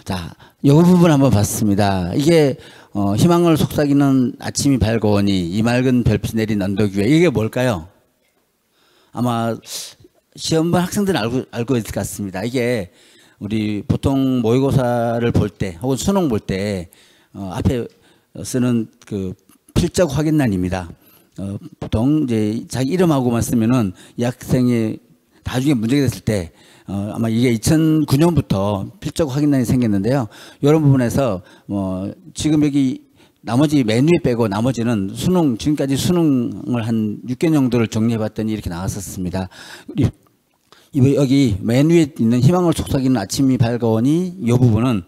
자, 이 부분 한번 봤습니다. 이게 희망을 속삭이는 아침이 밝아오니 이 맑은 별빛이 내린 언덕 위에 이게 뭘까요? 아마 시험반 학생들은 알고 있을 것 같습니다. 이게 우리 보통 모의고사를 볼 때 혹은 수능 볼 때 앞에 쓰는 그 필적 확인란입니다. 보통 이제 자기 이름하고만 쓰면은 이 학생이 나중에 문제가 됐을 때 아마 이게 2009년부터 필적 확인란이 생겼는데요. 이런 부분에서 지금 여기 나머지 맨 위에 빼고 나머지는 지금까지 수능을 한 6개 정도를 정리해 봤더니 이렇게 나왔었습니다. 여기 맨 위에 있는 희망을 속삭이는 아침이 밝아오니 이 부분은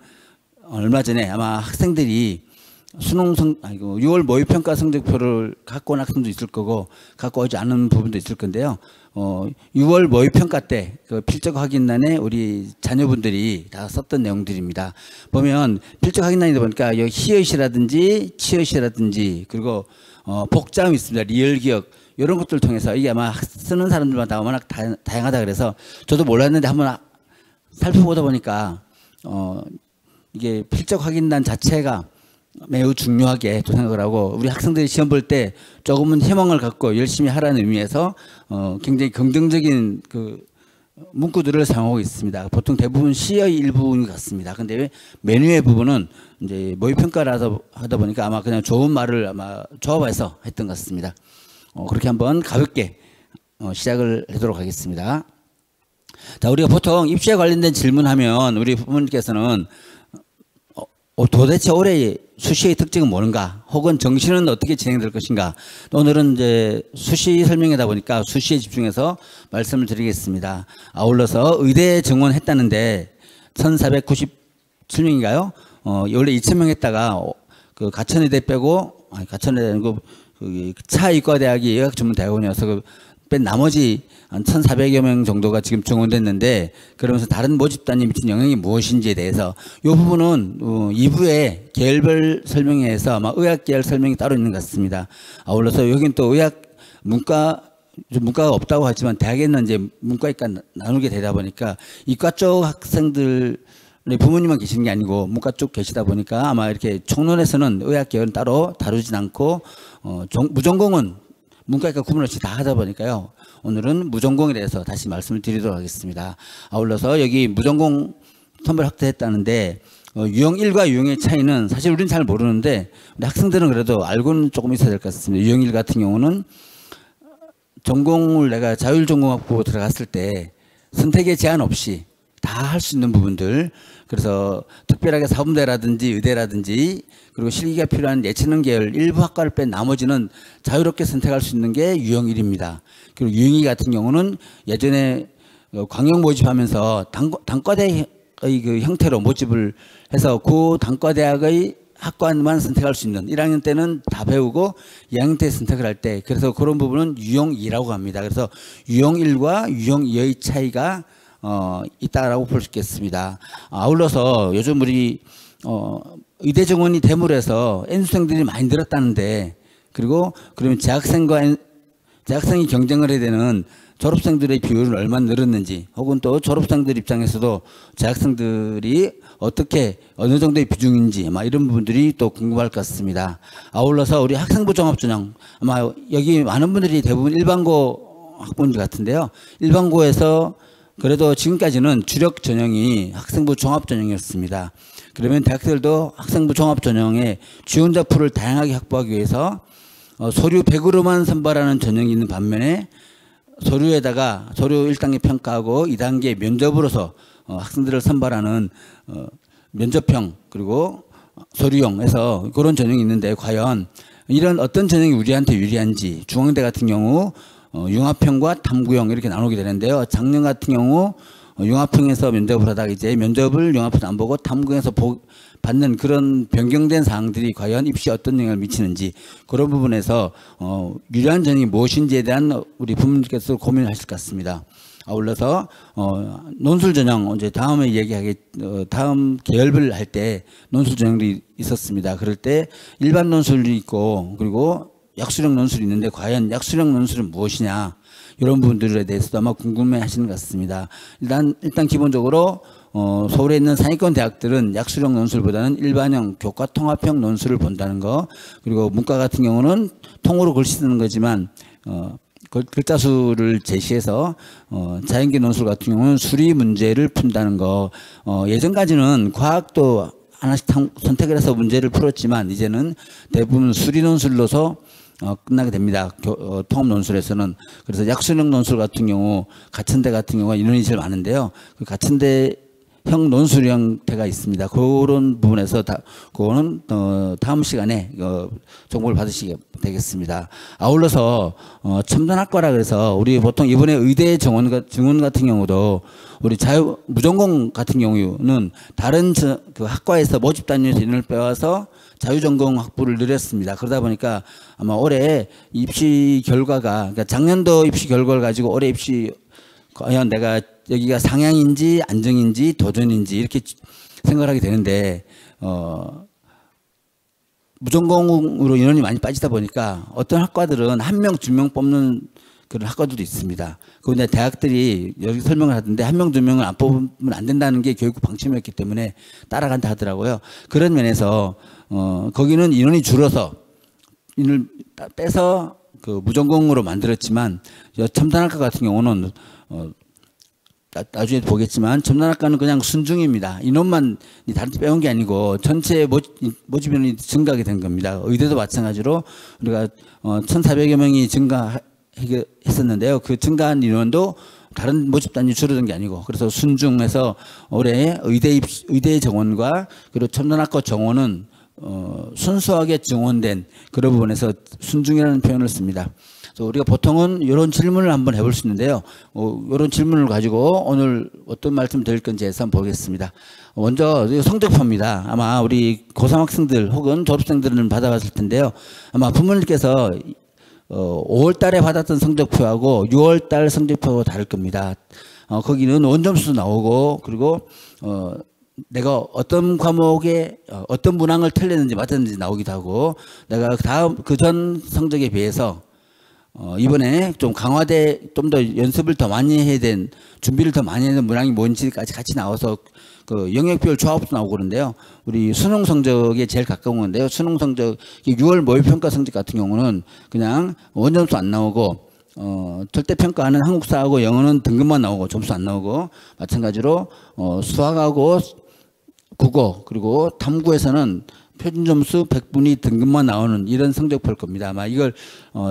얼마 전에 아마 학생들이 6월 모의평가 성적표를 갖고 온 학생도 있을 거고 갖고 오지 않은 부분도 있을 건데요. 6월 모의평가 때 그 필적 확인란에 우리 자녀분들이 다 썼던 내용들입니다. 보면 필적 확인란이다 보니까 여기 히읗이라든지 치읓이라든지 그리고 복자음이 있습니다. 리얼 기억 이런 것들을 통해서 이게 아마 쓰는 사람들마다 워낙 다양하다 그래서 저도 몰랐는데 한번 살펴보다 보니까 이게 필적 확인란 자체가 매우 중요하게 또 생각을 하고 우리 학생들이 시험 볼 때 조금은 희망을 갖고 열심히 하라는 의미에서 굉장히 긍정적인 그 문구들을 사용하고 있습니다. 보통 대부분 시의 일부분 같습니다. 근데 맨 위의 부분은 이제 모의평가라서 하다 보니까 아마 그냥 좋은 말을 아마 조합해서 했던 것 같습니다. 그렇게 한번 가볍게 시작을 하도록 하겠습니다. 자, 우리가 보통 입시에 관련된 질문하면 우리 부모님께서는 도대체 올해 수시의 특징은 뭔가 혹은 정시는 어떻게 진행될 것인가 오늘은 이제 수시 설명이다 보니까 수시에 집중해서 말씀을 드리겠습니다. 아울러서 의대에 정원했다는데 1497명인가요? 원래 2000명 했다가 그 가천의대 빼고 가천의대 아니고 그 차의과대학이 의학전문대학원이어서 뺀 나머지 한 1,400여 명 정도가 지금 정원됐는데 그러면서 다른 모집단에 미친 영향이 무엇인지에 대해서 이 부분은 2부에 계열별 설명회에서 아마 의학 계열 설명이 따로 있는 것 같습니다. 아울러서 여긴 또 의학 문과가 없다고 하지만 대학에는 이제 문과이과 나누게 되다 보니까 이과 쪽 학생들 부모님만 계시는 게 아니고 문과 쪽 계시다 보니까 아마 이렇게 총론에서는 의학 계열은 따로 다루진 않고 무전공은 문과이과 구분 없이 다 하다 보니까요. 오늘은 무전공에 대해서 다시 말씀을 드리도록 하겠습니다. 아울러서 여기 무전공 선발 확대했다는데 유형 1과 유형의 차이는 사실 우리는 잘 모르는데 우리 학생들은 그래도 알고는 조금 있어야 될 것 같습니다. 유형 1 같은 경우는 전공을 내가 자율전공학부 들어갔을 때 선택의 제한 없이 다 할 수 있는 부분들 그래서 특별하게 사범대라든지 의대라든지 그리고 실기가 필요한 예체능 계열 일부 학과를 뺀 나머지는 자유롭게 선택할 수 있는 게 유형 1입니다. 그리고 유형 2 같은 경우는 예전에 광역 모집하면서 단과대의 그 형태로 모집을 해서 그 단과대학의 학과만 선택할 수 있는 1학년 때는 다 배우고 2학년 때 선택을 할 때 그래서 그런 부분은 유형 2라고 합니다. 그래서 유형 1과 유형 2의 차이가 있다라고 볼 수 있겠습니다. 아울러서 요즘 우리 의대 정원이 대물에서 N수생들이 많이 늘었다는데 그리고 그러면 재학생이 경쟁을 해야 되는 졸업생들의 비율은 얼마나 늘었는지 혹은 또 졸업생들 입장에서도 재학생들이 어느 정도의 비중인지 아마 이런 부분들이 또 궁금할 것 같습니다. 아울러서 우리 학생부 종합전형 아마 여기 많은 분들이 대부분 일반고 학부모들 같은데요. 일반고에서 그래도 지금까지는 주력 전형이 학생부 종합전형이었습니다. 그러면 대학생들도 학생부 종합전형에 지원자 풀을 다양하게 확보하기 위해서 서류 100으로만 선발하는 전형이 있는 반면에 서류에다가 서류 1단계 평가하고 2단계 면접으로서 학생들을 선발하는 면접형 그리고 서류형에서 그런 전형이 있는데 과연 이런 어떤 전형이 우리한테 유리한지 중앙대 같은 경우 융합형과 탐구형 이렇게 나누게 되는데요. 작년 같은 경우 융합형에서 면접을 하다가 이제 면접을 융합형에서 안 보고 탐구형에서 받는 그런 변경된 사항들이 과연 입시에 어떤 영향을 미치는지 그런 부분에서 유리한 전형이 무엇인지에 대한 우리 부모님께서 고민하실 것 같습니다. 아울러서 논술 전형 이제 다음에 다음 계열별 할 때 논술 전형이 있었습니다. 그럴 때 일반 논술이 있고 그리고 약수령 논술이 있는데 과연 약수령 논술은 무엇이냐 이런 부분들에 대해서도 아마 궁금해 하시는 것 같습니다. 일단 기본적으로 서울에 있는 상위권 대학들은 약수령 논술보다는 일반형 교과 통합형 논술을 본다는 거. 그리고 문과 같은 경우는 통으로 글씨 쓰는 거지만 글자 수를 제시해서 자연계 논술 같은 경우는 수리 문제를 푼다는 거. 예전까지는 과학도 하나씩 선택을 해서 문제를 풀었지만 이제는 대부분 수리 논술로서 끝나게 됩니다. 통합 논술에서는. 그래서 약수령 논술 같은 경우 가천대 같은 경우가 인원이 제일 많은데요. 그 가천대형 논술 형태가 있습니다. 그런 부분에서 그거는 다음 시간에 정보를 받으시게 되겠습니다. 아울러서 첨단학과라 그래서 우리 보통 이번에 의대 증원 같은 경우도 우리 무전공 같은 경우는 다른 그 학과에서 모집 단위에서 인원을 빼와서 자유전공 확보를 늘렸습니다. 그러다 보니까 아마 올해 입시 결과가, 그러니까 작년도 입시 결과를 가지고 올해 입시 과연 내가 여기가 상향인지 안정인지 도전인지 이렇게 생각을 하게 되는데, 무전공으로 인원이 많이 빠지다 보니까 어떤 학과들은 한 명, 두 명 뽑는 그런 학과들도 있습니다. 그런데 대학들이 여기 설명을 하던데 한 명, 두 명을 안 뽑으면 안 된다는 게 교육 방침이었기 때문에 따라간다 하더라고요. 그런 면에서 거기는 인원이 줄어서 인을 빼서 그 무전공으로 만들었지만 첨단학과 같은 경우는 나중에 보겠지만 첨단학과는 그냥 순중입니다. 인원만 다른 데 빼온 게 아니고 전체 모집 인원이 증가하게 된 겁니다. 의대도 마찬가지로 우리가 1,400여 명이 증가했었는데요. 그 증가한 인원도 다른 모집 단위 줄어든 게 아니고, 그래서 순중에서 올해 의대 정원과 그리고 첨단학과 정원은 순수하게 증원된 그런 부분에서 순중이라는 표현을 씁니다. 그래서 우리가 보통은 이런 질문을 한번 해볼 수 있는데요. 이런 질문을 가지고 오늘 어떤 말씀 드릴 건지 해서 한번 보겠습니다. 먼저 성적표입니다. 아마 우리 고3 학생들 혹은 졸업생들은 받아봤을 텐데요. 아마 부모님께서 5월 달에 받았던 성적표하고 6월 달 성적표가 다를 겁니다. 거기는 원점수 나오고, 그리고 내가 어떤 과목에 어떤 문항을 틀렸는지 맞았는지 나오기도 하고, 내가 그 전 성적에 비해서 이번에 좀 강화돼 좀 더 연습을 더 많이 해야 된, 준비를 더 많이 해야 된 문항이 뭔지까지 같이 나와서 그 영역별 조합도 나오고 그런데요. 우리 수능 성적에 제일 가까운 건데요. 수능 성적 6월 모의평가 성적 같은 경우는 그냥 원점수 안 나오고, 절대평가하는 한국사하고 영어는 등급만 나오고 점수 안 나오고, 마찬가지로 수학하고 국어 그리고 탐구에서는 표준점수 100분위 등급만 나오는 이런 성적표일 겁니다. 아마 이걸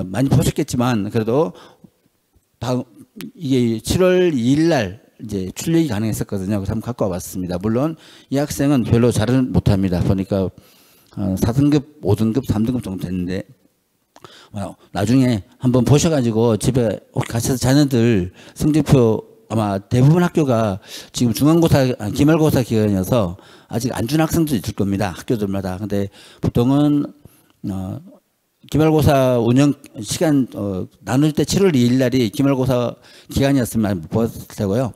많이 보셨겠지만 그래도 이게 7월 2일 날 이제 출력이 가능했었거든요. 그래서 한번 갖고 와봤습니다. 물론 이 학생은 별로 잘은 못합니다. 보니까 4등급, 5등급, 3등급 정도 됐는데, 나중에 한번 보셔가지고 집에 가셔서 자녀들 성적표, 아마 대부분 학교가 지금 기말고사 기간이어서 아직 안 준 학생도 있을 겁니다. 학교들마다. 근데 보통은 기말고사 운영 시간 나눌 때 7월 2일 날이 기말고사 기간이었으면 보았을 테고요.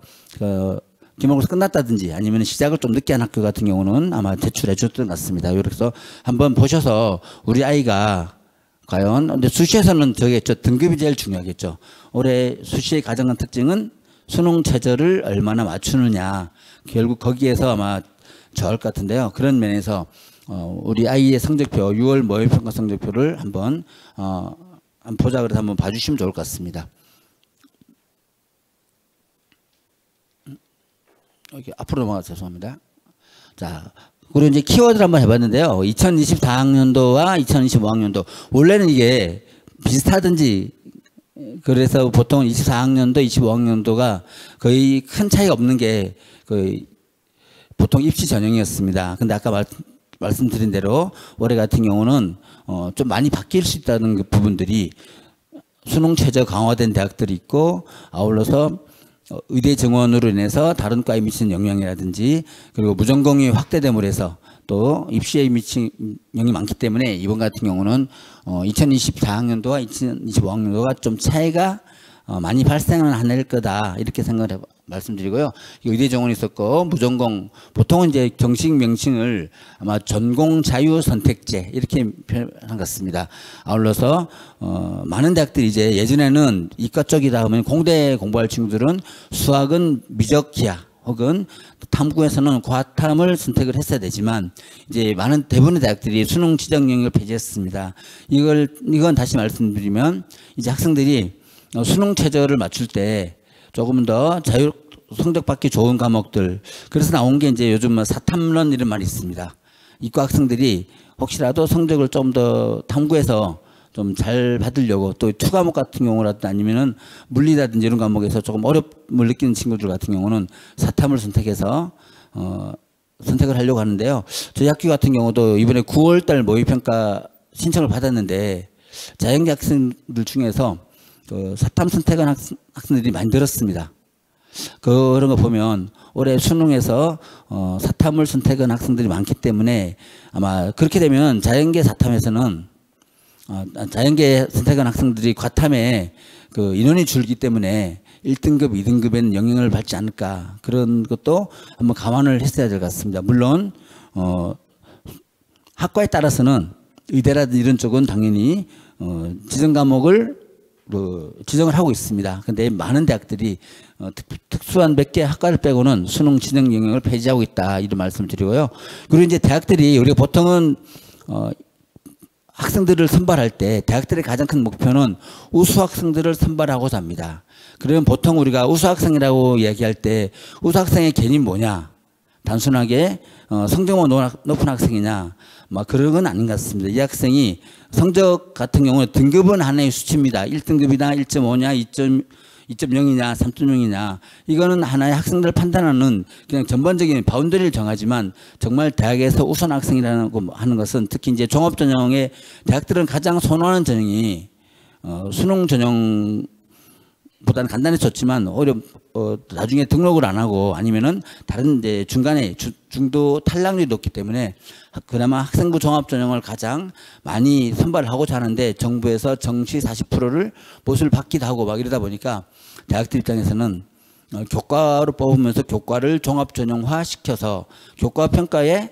기말고사 끝났다든지 아니면 시작을 좀 늦게 한 학교 같은 경우는 아마 제출해 줬던 것 같습니다. 그래서 한번 보셔서 우리 아이가 과연, 근데 수시에서는 저겠죠. 등급이 제일 중요하겠죠. 올해 수시의 가장 큰 특징은 수능 최저를 얼마나 맞추느냐. 결국 거기에서 아마 저할 것 같은데요. 그런 면에서 우리 아이의 성적표, 6월 모의평가 성적표를 한번 보자 그래서 한번 봐주시면 좋을 것 같습니다. 여기 앞으로 넘어가서 죄송합니다. 자, 그리고 이제 키워드를 한번 해봤는데요. 2024학년도와 2025학년도 원래는 이게 비슷하든지, 그래서 보통 24학년도, 25학년도가 거의 큰 차이가 없는 게 거의 보통 입시 전형이었습니다. 근데 아까 말씀드린 대로 올해 같은 경우는 좀 많이 바뀔 수 있다는 그 부분들이, 수능 최저 강화된 대학들이 있고, 아울러서 의대 정원으로 인해서 다른 과에 미치는 영향이라든지, 그리고 무전공이 확대됨으로 해서 또 입시에 미친 영향이 많기 때문에 이번 같은 경우는 2024학년도와 2025학년도가 좀 차이가 많이 발생하는 한 해일 거다, 이렇게 생각을 말씀드리고요. 의대 정원이 있었고, 무전공, 보통은 이제 정식 명칭을 아마 전공 자유 선택제 이렇게 표현한 것 같습니다. 아울러서 많은 대학들이 이제 예전에는 이과 쪽이다 하면 공대 공부할 친구들은 수학은 미적 기하 혹은 탐구에서는 과탐을 선택을 했어야 되지만 이제 많은 대부분의 대학들이 수능 지정 영역을 폐지했습니다. 이건 다시 말씀드리면 이제 학생들이 수능 최저를 맞출 때 조금 더 성적 받기 좋은 과목들, 그래서 나온 게 이제 요즘 사탐론 이런 말이 있습니다. 이과 학생들이 혹시라도 성적을 좀 더 탐구해서 좀 잘 받으려고 또 투 과목 같은 경우라든지 아니면은 물리라든지 이런 과목에서 조금 어려움을 느끼는 친구들 같은 경우는 사탐을 선택해서 선택을 하려고 하는데요. 저희 학교 같은 경우도 이번에 9월달 모의평가 신청을 받았는데 자연계 학생들 중에서 그 사탐 선택한 학생들이 많이 늘었습니다. 그런 거 보면 올해 수능에서 사탐을 선택한 학생들이 많기 때문에 아마 그렇게 되면 자연계 사탐에서는 자연계 선택한 학생들이 과탐에 그 인원이 줄기 때문에 1등급, 2등급에는 영향을 받지 않을까, 그런 것도 한번 감안을 했어야 될 것 같습니다. 물론 학과에 따라서는 의대라든지 이런 쪽은 당연히 지정 과목을 지정을 하고 있습니다. 근데 많은 대학들이 특수한 몇 개 학과를 빼고는 수능 지정 영역을 폐지하고 있다, 이런 말씀을 드리고요. 그리고 이제 대학들이 우리가 보통은 학생들을 선발할 때 대학들의 가장 큰 목표는 우수 학생들을 선발하고자 합니다. 그러면 보통 우리가 우수 학생이라고 이야기할 때 우수 학생의 개념이 뭐냐? 단순하게 성적만 높은 학생이냐? 막 그런 건 아닌 것 같습니다. 이 학생이 성적 같은 경우는 등급은 하나의 수치입니다. 1등급이나 1.5냐, 2.0이냐, 3.0이냐. 이거는 하나의 학생들을 판단하는 그냥 전반적인 바운더리를 정하지만 정말 대학에서 우수 학생이라는 거 하는 것은 특히 이제 종합전형에 대학들은 가장 선호하는 전형이 수능 전형보다는 간단히 좋지만 오히려 나중에 등록을 안 하고 아니면은 다른 이제 중간에 중도 탈락률이 높기 때문에 그나마 학생부 종합전형을 가장 많이 선발을 하고자 하는데 정부에서 정시 40%를 보수를 받기도 하고 막 이러다 보니까 대학들 입장에서는 교과로 뽑으면서 교과를 종합전형화 시켜서 교과 평가에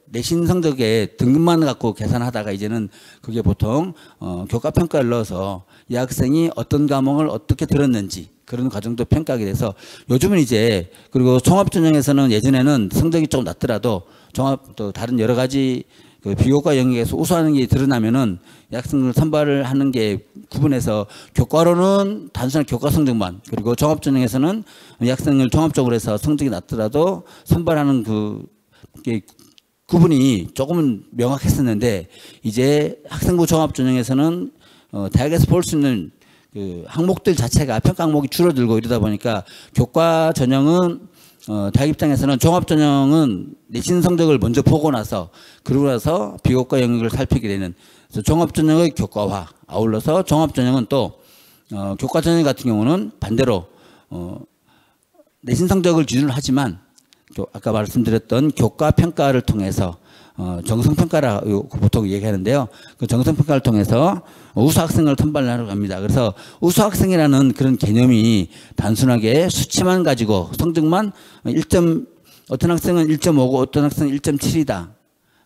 내신 성적에 등급만 갖고 계산하다가 이제는 그게 보통 교과 평가를 넣어서 이 학생이 어떤 과목을 어떻게 들었는지 그런 과정도 평가하게 돼서 요즘은 이제, 그리고 종합전형에서는 예전에는 성적이 조금 낮더라도 또 다른 여러 가지 그 비교과 영역에서 우수하는 게 드러나면은 이 학생을 선발을 하는 게 구분해서 교과로는 단순한 교과 성적만, 그리고 종합전형에서는 이 학생을 종합적으로 해서 성적이 낮더라도 선발하는 그게 구분이 조금은 명확했었는데 이제 학생부 종합전형에서는 대학에서 볼 수 있는 그 항목들 자체가 평가 항목이 줄어들고 이러다 보니까 교과 전형은 대학 입장에서는 종합전형은 내신 성적을 먼저 보고 나서 그러고 나서 비교과 영역을 살피게 되는, 그래서 종합전형의 교과화, 아울러서 종합전형은 또 교과 전형 같은 경우는 반대로 내신 성적을 기준으로 하지만 아까 말씀드렸던 교과 평가를 통해서 정성평가라고 보통 얘기하는데요. 그 정성평가를 통해서 우수 학생을 선발하려고 합니다. 그래서 우수 학생이라는 그런 개념이 단순하게 수치만 가지고 성적만 어떤 학생은 1.5고 어떤 학생은 1.7이다.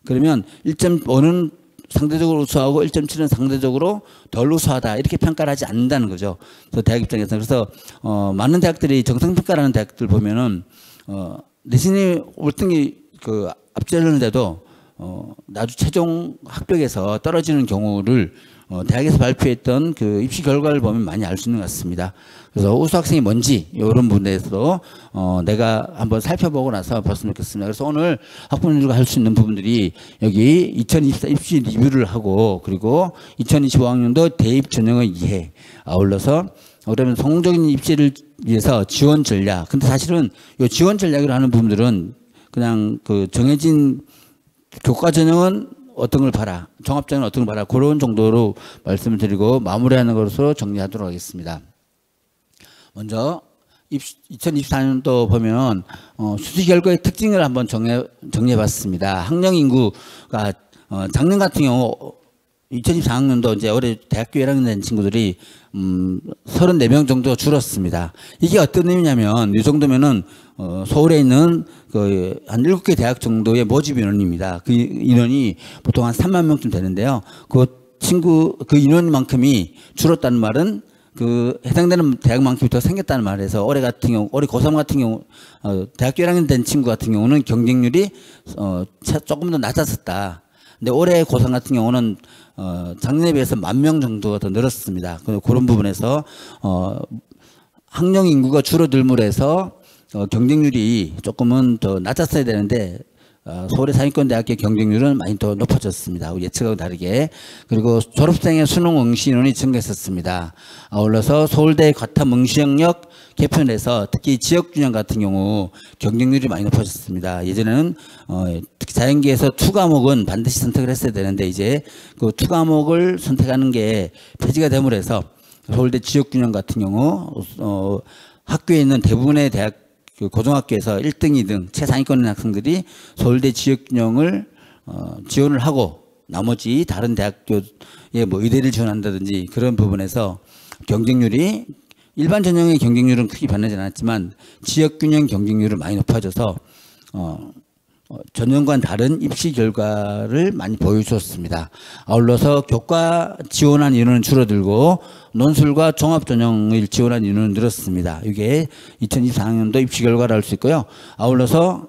그러면 1.5는 상대적으로 우수하고 1.7은 상대적으로 덜 우수하다, 이렇게 평가를 하지 않는다는 거죠. 그래서 대학 입장에서. 그래서 많은 대학들이 정성평가라는 대학들 보면은 내신이 월등히 앞지르는데도 나중 최종 합격에서 떨어지는 경우를 대학에서 발표했던 그 입시 결과를 보면 많이 알 수 있는 것 같습니다. 그래서 우수 학생이 뭔지 이런 부분에서도 내가 한번 살펴보고 나서 봤으면 좋겠습니다. 그래서 오늘 학부모님들과 할 수 있는 부분들이 여기 2024 입시 리뷰를 하고, 그리고 2025학년도 대입 전형의 이해, 아울러서 그러면 성공적인 입시를 위해서 지원 전략. 근데 사실은 이 지원 전략을 하는 부분들은 그냥 그 정해진 교과 전형은 어떤 걸 봐라, 종합전형은 어떤 걸 봐라, 그런 정도로 말씀을 드리고 마무리하는 것으로 정리하도록 하겠습니다. 먼저 2024년도 보면 수시 결과의 특징을 한번 정리해 봤습니다. 학령 인구가 작년 같은 경우 2024학년도 이제 올해 대학교 1학년 된 친구들이 34명 정도 줄었습니다. 이게 어떤 의미냐면 이 정도면은 서울에 있는 한 7개 대학 정도의 모집 인원입니다. 그 인원이 보통 한 3만 명쯤 되는데요. 그 인원만큼이 줄었다는 말은 그 해당되는 대학만큼이 더 생겼다는 말에서 올해 같은 경우, 올해 고3 같은 경우 대학교 1학년 된 친구 같은 경우는 경쟁률이 조금 더 낮았었다. 근데 올해 고3 같은 경우는 작년에 비해서 10,000명 정도가 더 늘었습니다. 그런 부분에서 학령 인구가 줄어들므로 해서 경쟁률이 조금은 더 낮았어야 되는데 서울의 상위권 대학교 경쟁률은 많이 더 높아졌습니다. 예측하고 다르게. 그리고 졸업생의 수능 응시 인원이 증가했었습니다. 아울러서 서울대 과탐 응시 영역 개편에서 특히 지역균형 같은 경우 경쟁률이 많이 높아졌습니다. 예전에는 특히 자연계에서 2과목은 반드시 선택을 했어야 되는데 이제 그 2과목을 선택하는 게 폐지가 됨으로 해서 서울대 지역균형 같은 경우 학교에 있는 대부분의 대학 그 고등학교에서 1등, 2등 최상위권 학생들이 서울대 지역균형을 지원을 하고 나머지 다른 대학교에 뭐 의대를 지원한다든지 그런 부분에서 경쟁률이 일반 전형의 경쟁률은 크게 변하지 않았지만 지역균형 경쟁률은 많이 높아져서 전년과는 다른 입시 결과를 많이 보여주었습니다. 아울러서 교과 지원한 인원은 줄어들고 논술과 종합전형을 지원한 인원은 늘었습니다. 이게 2024학년도 입시 결과를 알 수 있고요. 아울러서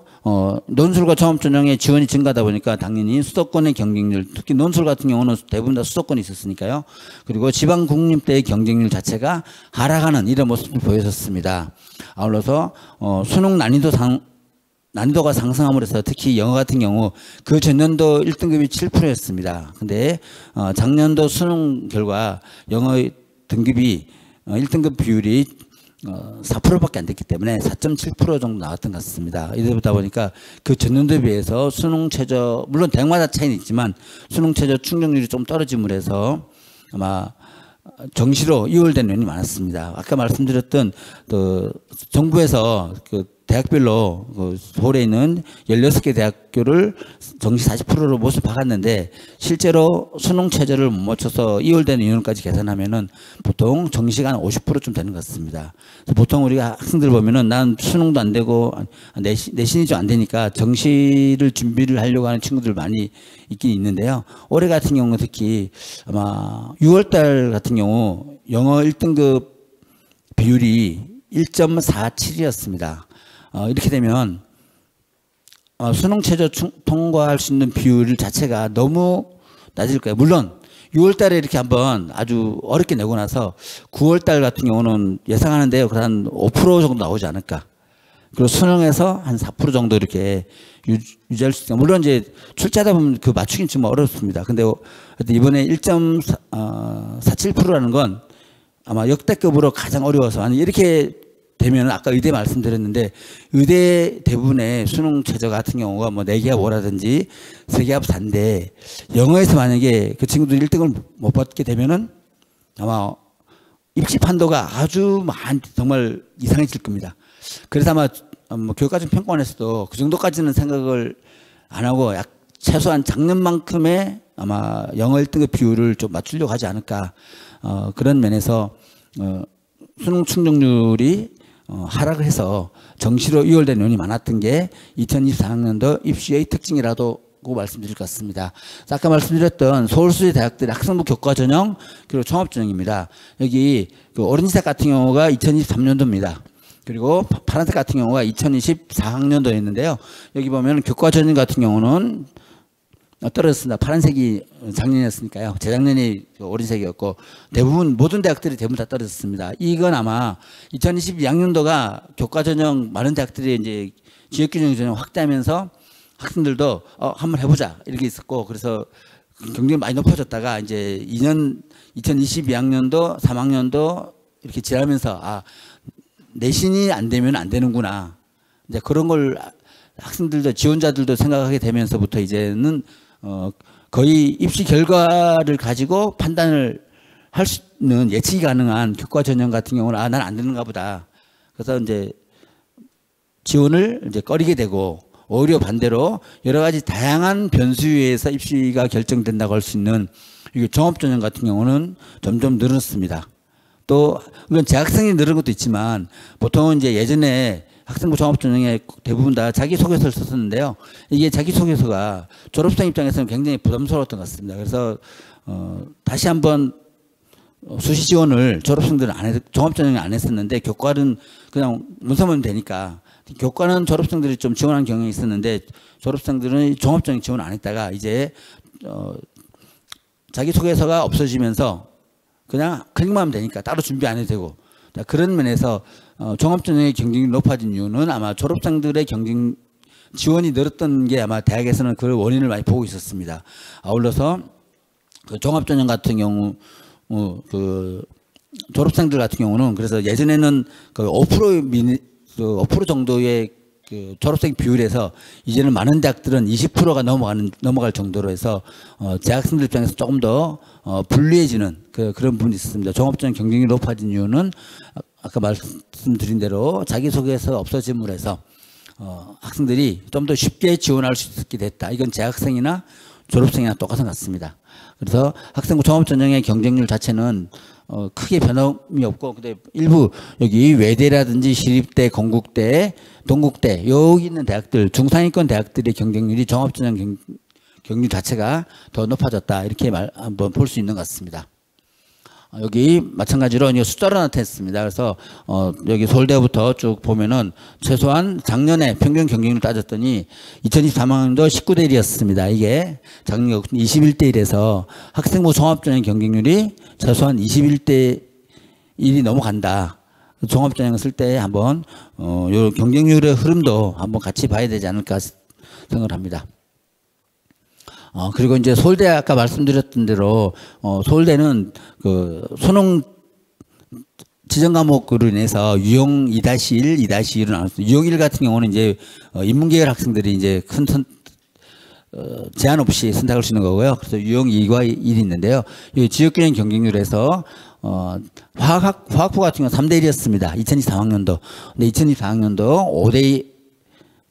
논술과 종합전형의 지원이 증가하다 보니까 당연히 수도권의 경쟁률, 특히 논술 같은 경우는 대부분 다 수도권이 있었으니까요. 그리고 지방 국립대의 경쟁률 자체가 하락하는 이런 모습을 보였었습니다. 아울러서 수능 난이도가 상승함으로 해서 특히 영어 같은 경우 그 전년도 1등급이 7%였습니다. 근데 작년도 수능 결과 영어 등급이 1등급 비율이 4%밖에 안 됐기 때문에 4.7% 정도 나왔던 것 같습니다. 이러다 보니까 그 전년도에 비해서 수능 최저, 물론 대학마다 차이는 있지만 수능 최저 충족률이 좀 떨어짐으로 해서 아마 정시로 이월된 면이 많았습니다. 아까 말씀드렸던 그 정부에서 그 대학별로 그 서울에 있는 16개 대학교를 정시 40%로 못을 박았는데 실제로 수능 최저를 못 맞춰서 이월되는 인원까지 계산하면은 보통 정시가 한 50%좀 되는 것 같습니다. 그래서 보통 우리가 학생들 보면은 난 수능도 안 되고 내신이 좀 안 되니까 정시를 준비를 하려고 하는 친구들 많이 있긴 있는데요. 올해 같은 경우 특히 아마 6월달 같은 경우 영어 1등급 비율이 1.47이었습니다. 이렇게 되면 수능 최저 통과할 수 있는 비율 자체가 너무 낮을 거예요. 물론 6월 달에 이렇게 한번 아주 어렵게 내고 나서 9월 달 같은 경우는 예상하는데요. 한 5% 정도 나오지 않을까. 그리고 수능에서 한 4% 정도 이렇게 유지할 수 있어요. 물론 이제 출제하다 보면 그 맞추기는 좀 어렵습니다. 근데 이번에 1.47%라는 건 아마 역대급으로 가장 어려워서 아니 이렇게 되면 아까 의대 말씀드렸는데 의대 대부분의 수능 최저 같은 경우가 뭐 4개합 5라든지 3개합 4인데 영어에서 만약에 그 친구들이 1등을 못 받게 되면은 아마 입시 판도가 아주 정말 이상해질 겁니다. 그래서 아마 뭐 교육과정평가원에서도 그 정도까지는 생각을 안 하고 최소한 작년만큼의 아마 영어 1등급 비율을 좀 맞추려고 하지 않을까. 그런 면에서 수능 충족률이 하락을 해서 정시로 이월된 인원이 많았던 게 2024학년도 입시의 특징이라고 말씀드릴 것 같습니다. 아까 말씀드렸던 서울수의 대학들의 학생부 교과 전형 그리고 종합 전형입니다. 여기 그 오렌지색 같은 경우가 2023년도입니다. 그리고 파란색 같은 경우가 2024학년도였는데요. 여기 보면 교과 전형 같은 경우는 떨어졌습니다. 파란색이 작년이었으니까요. 재작년이 오렌지색이었고 대부분 모든 대학들이 대부분 다 떨어졌습니다. 이건 아마 2022학년도가 교과 전형 많은 대학들이 이제 지역균형 전형 확대하면서 학생들도 한번 해보자 이렇게 있었고 그래서 경쟁이 많이 높아졌다가 이제 2022학년도 3학년도 이렇게 지나면서 내신이 안 되면 안 되는구나. 이제 그런 걸 학생들도 지원자들도 생각하게 되면서부터 이제는 거의 입시 결과를 가지고 판단을 할 수 있는 예측이 가능한 교과 전형 같은 경우는 난 안 되는가 보다. 그래서 이제 지원을 이제 꺼리게 되고 오히려 반대로 여러 가지 다양한 변수에 의해서 입시가 결정된다고 할 수 있는 이게 종합 전형 같은 경우는 점점 늘었습니다. 또 물론 재학생이 늘은 것도 있지만 보통은 이제 예전에 학생부 종합전형에 대부분 다 자기소개서를 썼었는데요. 이게 자기소개서가 졸업생 입장에서는 굉장히 부담스러웠던 것 같습니다. 그래서 다시 한번 수시 지원을 졸업생들은 종합전형을 안 했었는데 교과는 그냥 문서면 되니까 교과는 졸업생들이 좀 지원한 경향이 있었는데 졸업생들은 종합전형 지원 안 했다가 이제 자기소개서가 없어지면서 그냥 클릭만 하면 되니까 따로 준비 안 해도 되고 그런 면에서 종합전형의 경쟁률이 높아진 이유는 아마 졸업생들의 경쟁 지원이 늘었던 게 아마 대학에서는 그 원인을 많이 보고 있었습니다. 아울러서 그 종합전형 같은 경우 그 졸업생들 같은 경우는 그래서 예전에는 그 5% 정도의 그 졸업생 비율에서 이제는 많은 대학들은 20%가 넘어갈 정도로 해서 재학생들 입장에서 조금 더 불리해지는 그런 부분이 있습니다. 종합전형 경쟁률이 높아진 이유는 아까 말씀드린 대로 자기소개서 없어짐으로 해서 학생들이 좀 더 쉽게 지원할 수 있게 됐다. 이건 재학생이나 졸업생이나 똑같은 것 같습니다. 그래서 학생부 종합전형의 경쟁률 자체는 크게 변함이 없고, 근데 일부 여기 외대라든지 시립대, 건국대, 동국대 여기 있는 대학들, 중상위권 대학들의 경쟁률이 종합전형 경률 자체가 더 높아졌다. 이렇게 한번 볼 수 있는 것 같습니다. 여기 마찬가지로 숫자로 나타냈습니다. 그래서 여기 서울대부터 쭉 보면은 최소한 작년에 평균 경쟁률 따졌더니 2023학년도 19대 1이었습니다. 이게 작년 21대 1에서 학생부 종합전형 경쟁률이 최소한 21대 1이 넘어간다. 종합전형 쓸 때 한번 요 경쟁률의 흐름도 한번 같이 봐야 되지 않을까 생각을 합니다. 그리고 이제 서울대 아까 말씀드렸던 대로 서울대는 그 수능 지정 과목으로 인해서 유형 2-1, 2-2로 나눴습니다. 유형 1 같은 경우는 이제 인문계열 학생들이 이제 큰 제한 없이 선택할 수 있는 거고요. 그래서 유형 2과 1이 있는데요. 이 지역균형 경쟁률에서 화학부 같은 경우 3대 1이었습니다. 2023학년도. 근데 2024학년도 5대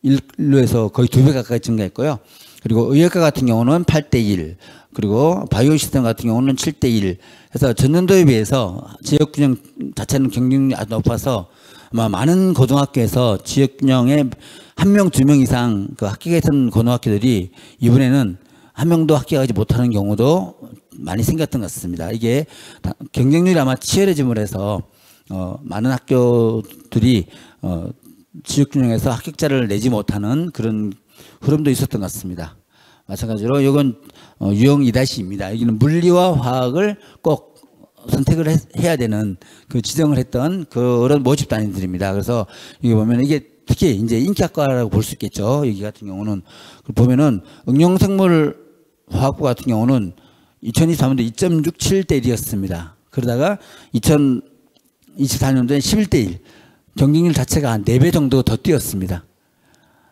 1로 해서 거의 2배 가까이 증가했고요. 그리고 의학과 같은 경우는 8대 1, 그리고 바이오 시스템 같은 경우는 7대 1. 그래서 전년도에 비해서 지역균형 자체는 경쟁률이 아주 높아서 아마 많은 고등학교에서 지역균형에 1명, 2명 이상 그 합격했던 고등학교들이 이번에는 한 명도 합격하지 못하는 경우도 많이 생겼던 것 같습니다. 이게 경쟁률이 아마 치열해짐으로 해서 많은 학교들이 지역균형에서 합격자를 내지 못하는 그런 흐름도 있었던 것 같습니다. 마찬가지로 이건 유형 2-2입니다. 여기는 물리와 화학을 꼭 선택을 해야 되는 그 지정을 했던 그런 모집 단위들입니다. 그래서 여기 보면 이게 특히 이제 인기학과라고 볼 수 있겠죠. 여기 같은 경우는 보면은 응용생물 화학부 같은 경우는 2023년도 2.67대 1이었습니다. 그러다가 2024년도에 11대 1. 경쟁률 자체가 한 4배 정도 더 뛰었습니다.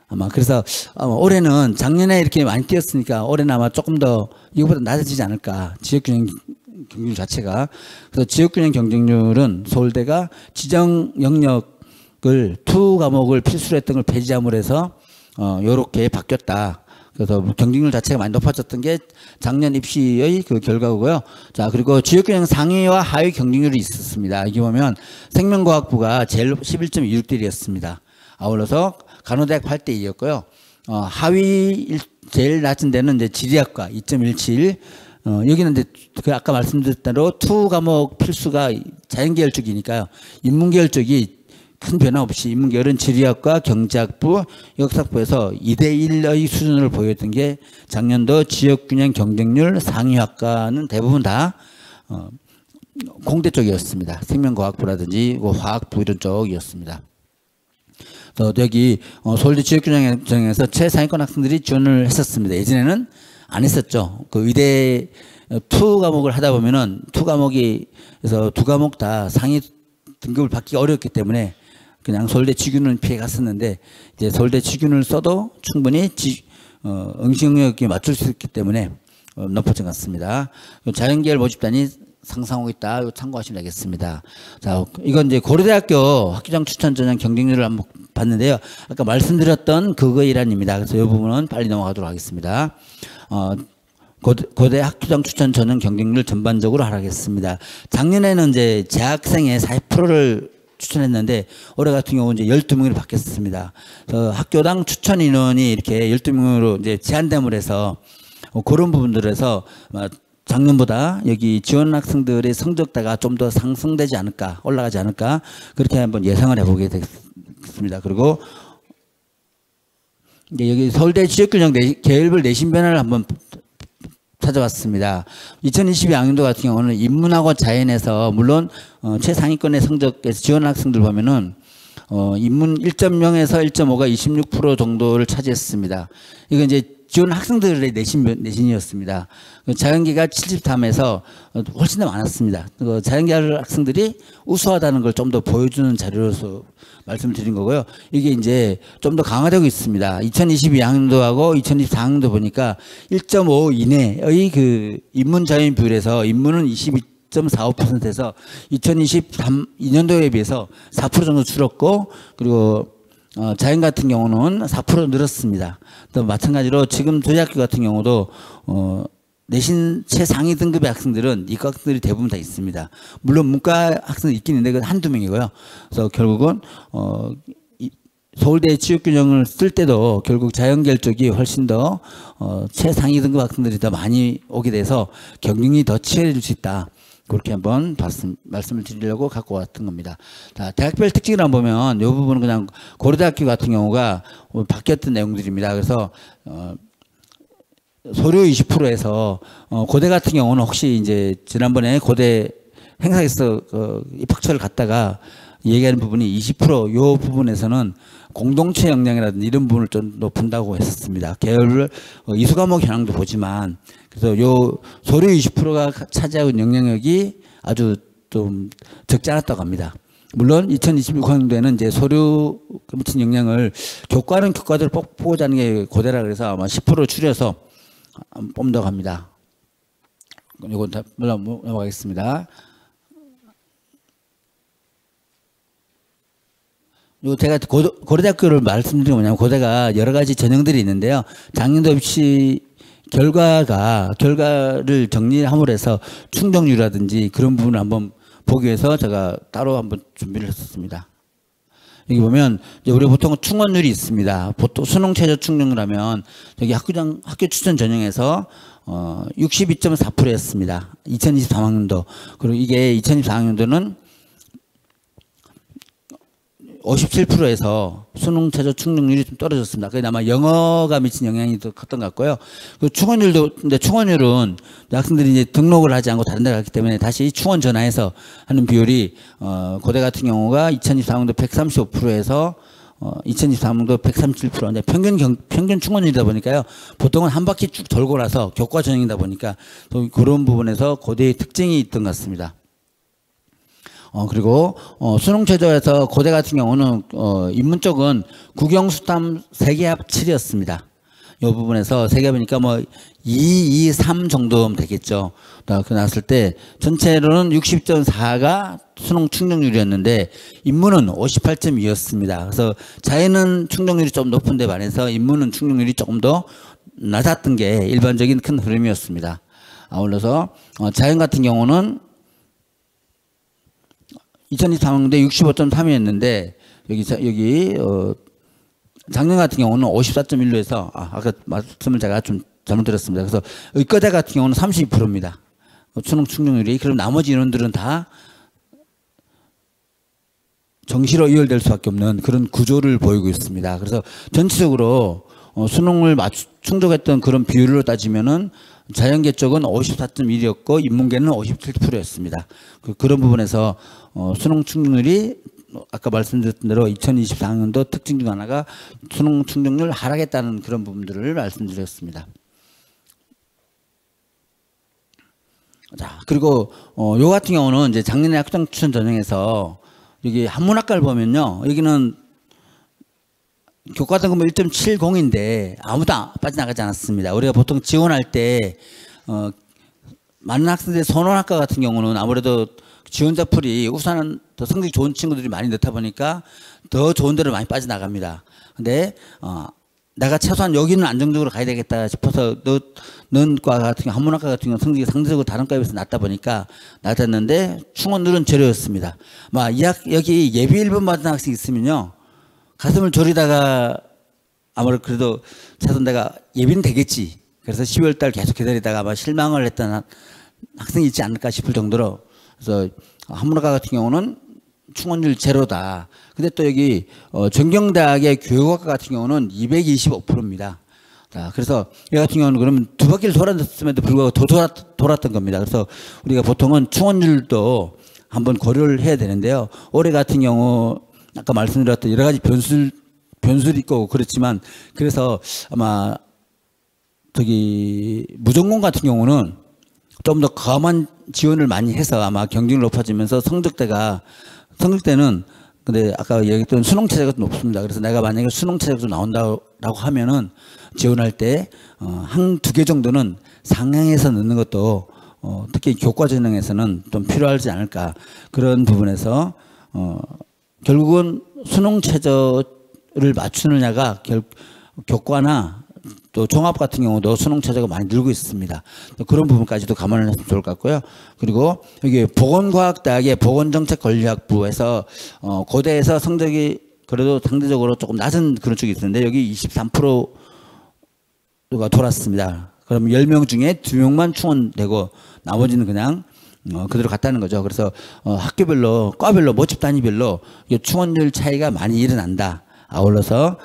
아마 그래서 올해는 작년에 이렇게 많이 뛰었으니까 올해는 아마 조금 더 이거보다 낮아지지 않을까. 지역균형 경쟁률 자체가. 그래서 지역균형 경쟁률은 서울대가 지정 영역을 2 과목을 필수로 했던 걸 폐지함으로 해서 요렇게 바뀌었다. 그래서 경쟁률 자체가 많이 높아졌던 게 작년 입시의 그 결과고요. 자, 그리고 지역균형 상위와 하위 경쟁률이 있었습니다. 여기 보면 생명과학부가 제일 11.26대 1이었습니다. 아울러서 간호대학 8대 2였고요. 하위 제일 낮은 데는 이제 지리학과 2.17. 여기는 이제 그 아까 말씀드렸던 대로 2 과목 필수가 자연계열 쪽이니까요. 인문계열 쪽이 큰 변화 없이 인문계열은 지리학과, 경제학부, 역사학부에서 2대 1의 수준을 보였던 게 작년도 지역균형 경쟁률 상위학과는 대부분 다 공대 쪽이었습니다. 생명과학부라든지 화학부 이런 쪽이었습니다. 여기 서울대 지역균형에서 최상위권 학생들이 지원을 했었습니다. 예전에는 안 했었죠. 그 의대 2 과목을 하다 보면은 2 과목에서 2 과목 다 상위 등급을 받기 어렵기 때문에 그냥 서울대 지균을 피해 갔었는데 이제 서울대 지균을 써도 충분히 응시 영역에 맞출 수 있기 때문에 높아진 것 같습니다. 자연계열 모집단이 상상하고 있다. 이거 참고하시면 되겠습니다. 자, 이건 이제 고려대학교 학교장 추천 전형 경쟁률을 한번 봤는데요. 아까 말씀드렸던 그거 일환입니다. 그래서 이 부분은 빨리 넘어가도록 하겠습니다. 고대 학교장 추천 전형 경쟁률 전반적으로 하락했습니다. 작년에는 이제 재학생의 40%를 추천했는데 올해 같은 경우는 이제 12명으로 바뀌었습니다. 학교당 추천 인원이 이렇게 12명으로 이제 제한됨을 해서 그런 부분들에서 작년보다 여기 지원 학생들의 성적대가 좀 더 상승되지 않을까, 올라가지 않을까, 그렇게 한번 예상을 해보게 되겠습니다. 그리고 이제 여기 서울대 지역균형 계열별 내신 변화를 한번 찾아봤습니다. 2022학년도 같은 경우는 인문하고 자연에서 물론 최상위권의 성적에서 지원 학생들 보면은 인문 1.0에서 1.5가 26% 정도를 차지했습니다. 이건 이제 지원 학생들의 내신이었습니다. 자연계가 73에서 훨씬 더 많았습니다. 자연계열 학생들이 우수하다는 걸 좀 더 보여주는 자료로서 말씀드린 거고요. 이게 이제 좀 더 강화되고 있습니다. 2022학년도하고 2024학년도 보니까 1.5 이내의 그 인문 자연 비율에서 인문은 22.45%에서 2023년도에 비해서 4% 정도 줄었고, 그리고 자연 같은 경우는 4% 늘었습니다. 또 마찬가지로 지금 저희 학교 같은 경우도 내신 최상위 등급의 학생들은 이과 학생들이 대부분 다 있습니다. 물론 문과 학생이 있긴 있는데 그건 한두 명이고요. 그래서 결국은 서울대 지역균형을 쓸 때도 결국 자연계열 쪽이 훨씬 더 최상위 등급 학생들이 더 많이 오게 돼서 경쟁이 더 치열해질 수 있다. 그렇게 한번 말씀을 드리려고 갖고 왔던 겁니다. 자, 대학별 특징을 한번 보면 이 부분은 그냥 고려대학교 같은 경우가 바뀌었던 내용들입니다. 그래서 소료 20%에서 고대 같은 경우는 혹시 이제 지난번에 고대 행사에서 입학처를 갔다가 얘기하는 부분이 20%요 부분에서는 공동체 역량이라든지 이런 부분을 좀 높은다고 했었습니다. 계열을 이수과목 현황도 보지만, 그래서 요 소료 20%가 차지하고 영향력이 아주 좀 적지 않았다고 합니다. 물론 2026학년도에는 이제 소료 미친 영향을 교과는 교과대로 뽑고자 하는 게 고대라 그래서 아마 10% 줄여서 뽑는다고 합니다. 이건 다 넘어가겠습니다. 제가 고려대학교를 말씀드린 게 뭐냐면, 고대가 여러 가지 전형들이 있는데요. 작년도 입시 결과를 정리함으로 해서 충족률이라든지 그런 부분을 한번 보기 위해서 제가 따로 한번 준비를 했었습니다. 여기 보면 우리 보통 충원율이 있습니다. 보통 수능 최저 충족률 하면 여기 학교 추천 전형에서 62.4%였습니다. 2023학년도. 그리고 이게 2024학년도는 57%에서 수능 최저 충족률이 좀 떨어졌습니다. 그게 아마 영어가 미친 영향이 더 컸던 것 같고요. 그 충원율도, 근데 충원율은 학생들이 이제 등록을 하지 않고 다른 데 갔기 때문에 다시 충원 전화해서 하는 비율이, 고대 같은 경우가 2024학년도 135%에서 2023학년도 137%. 평균 충원율이다 보니까요. 보통은 한 바퀴 쭉 돌고 나서 교과 전형이다 보니까 또 그런 부분에서 고대의 특징이 있던 것 같습니다. 그리고 수능 최저에서 고대 같은 경우는 인문 쪽은 국영수탐 세계합 7이었습니다. 이 부분에서 세계합이니까 뭐 2, 2, 3 정도 되겠죠. 그 나왔을 때 전체로는 60.4가 수능 충족률이었는데 인문은 58.2였습니다. 그래서 자연은 충족률이 좀 높은데 반해서 인문은 충족률이 조금 더 낮았던 게 일반적인 큰 흐름이었습니다. 아울러서 자연 같은 경우는 2023년도에 65.3이었는데 여기 작년 같은 경우는 54.1로 해서 아까 말씀을 제가 좀 잘못 드렸습니다. 그래서 의과대 같은 경우는 32%입니다. 수능 충족률이. 그럼 나머지 인원들은 다 정시로 이월될 수밖에 없는 그런 구조를 보이고 있습니다. 그래서 전체적으로 수능을 충족했던 그런 비율로 따지면은 자연계 쪽은 54.1이었고 인문계는 57%였습니다. 그런 부분에서 수능 충족률이 아까 말씀드렸던 대로 2024학년도 특징 중 하나가 수능 충족률 하락했다는 그런 부분들을 말씀드렸습니다. 자, 그리고 요 같은 경우는 이제 작년에 학종 추천 전형에서 여기 한문학과를 보면요, 여기는 교과 등급 1.70인데 아무도 빠져나가지 않았습니다. 우리가 보통 지원할 때 많은 학생들의 선호학과 같은 경우는 아무래도 지원자 풀이 우선 더 성적이 좋은 친구들이 많이 넣다 보니까 더 좋은 데로 많이 빠져나갑니다. 근데 내가 최소한 여기는 안정적으로 가야 되겠다 싶어서 넣은 과 같은 경우, 한문학과 같은 경우 성적이 상대적으로 다른 과에 비해서 낮다 보니까 낮았는데 충원률은 제로였습니다. 여기 예비 1번 받은 학생이 있으면요, 가슴을 졸이다가 아무래도 그래도 최소한 내가 예비는 되겠지. 그래서 10월 달 계속 기다리다가 아마 실망을 했던 학생이 있지 않을까 싶을 정도로, 그래서 한문학과 같은 경우는 충원율 제로다. 근데 또 여기 전경대학의 교육학과 같은 경우는 225%입니다. 자, 그래서 이 같은 경우는 그러면 두 바퀴를 돌았음에도 불구하고 더 돌았던 겁니다. 그래서 우리가 보통은 충원율도 한번 고려를 해야 되는데요. 올해 같은 경우 아까 말씀드렸던 여러 가지 변수도 있고 그렇지만, 그래서 아마 저기 무전공 같은 경우는 좀 더 과감한 지원을 많이 해서 아마 경쟁이 높아지면서 성적대는 근데 아까 얘기했던 수능 체제가 좀 높습니다. 그래서 내가 만약에 수능 체제가 좀 나온다라고 하면은 지원할 때 한 두 개 정도는 상향해서 넣는 것도 특히 교과 전형에서는 좀 필요하지 않을까, 그런 부분에서 결국은 수능 최저를 맞추느냐가 교과나 또 종합 같은 경우도 수능 최저가 많이 늘고 있습니다. 그런 부분까지도 감안을 했으면 좋을 것 같고요. 그리고 여기 보건과학대학의 보건정책권리학부에서 고대에서 성적이 그래도 상대적으로 조금 낮은 그런 쪽이 있었는데 여기 23%가 돌았습니다. 그럼 10명 중에 2명만 충원되고 나머지는 그냥 그대로 갔다는 거죠. 그래서 학교별로, 과별로, 모집 단위별로 충원율 차이가 많이 일어난다. 아울러서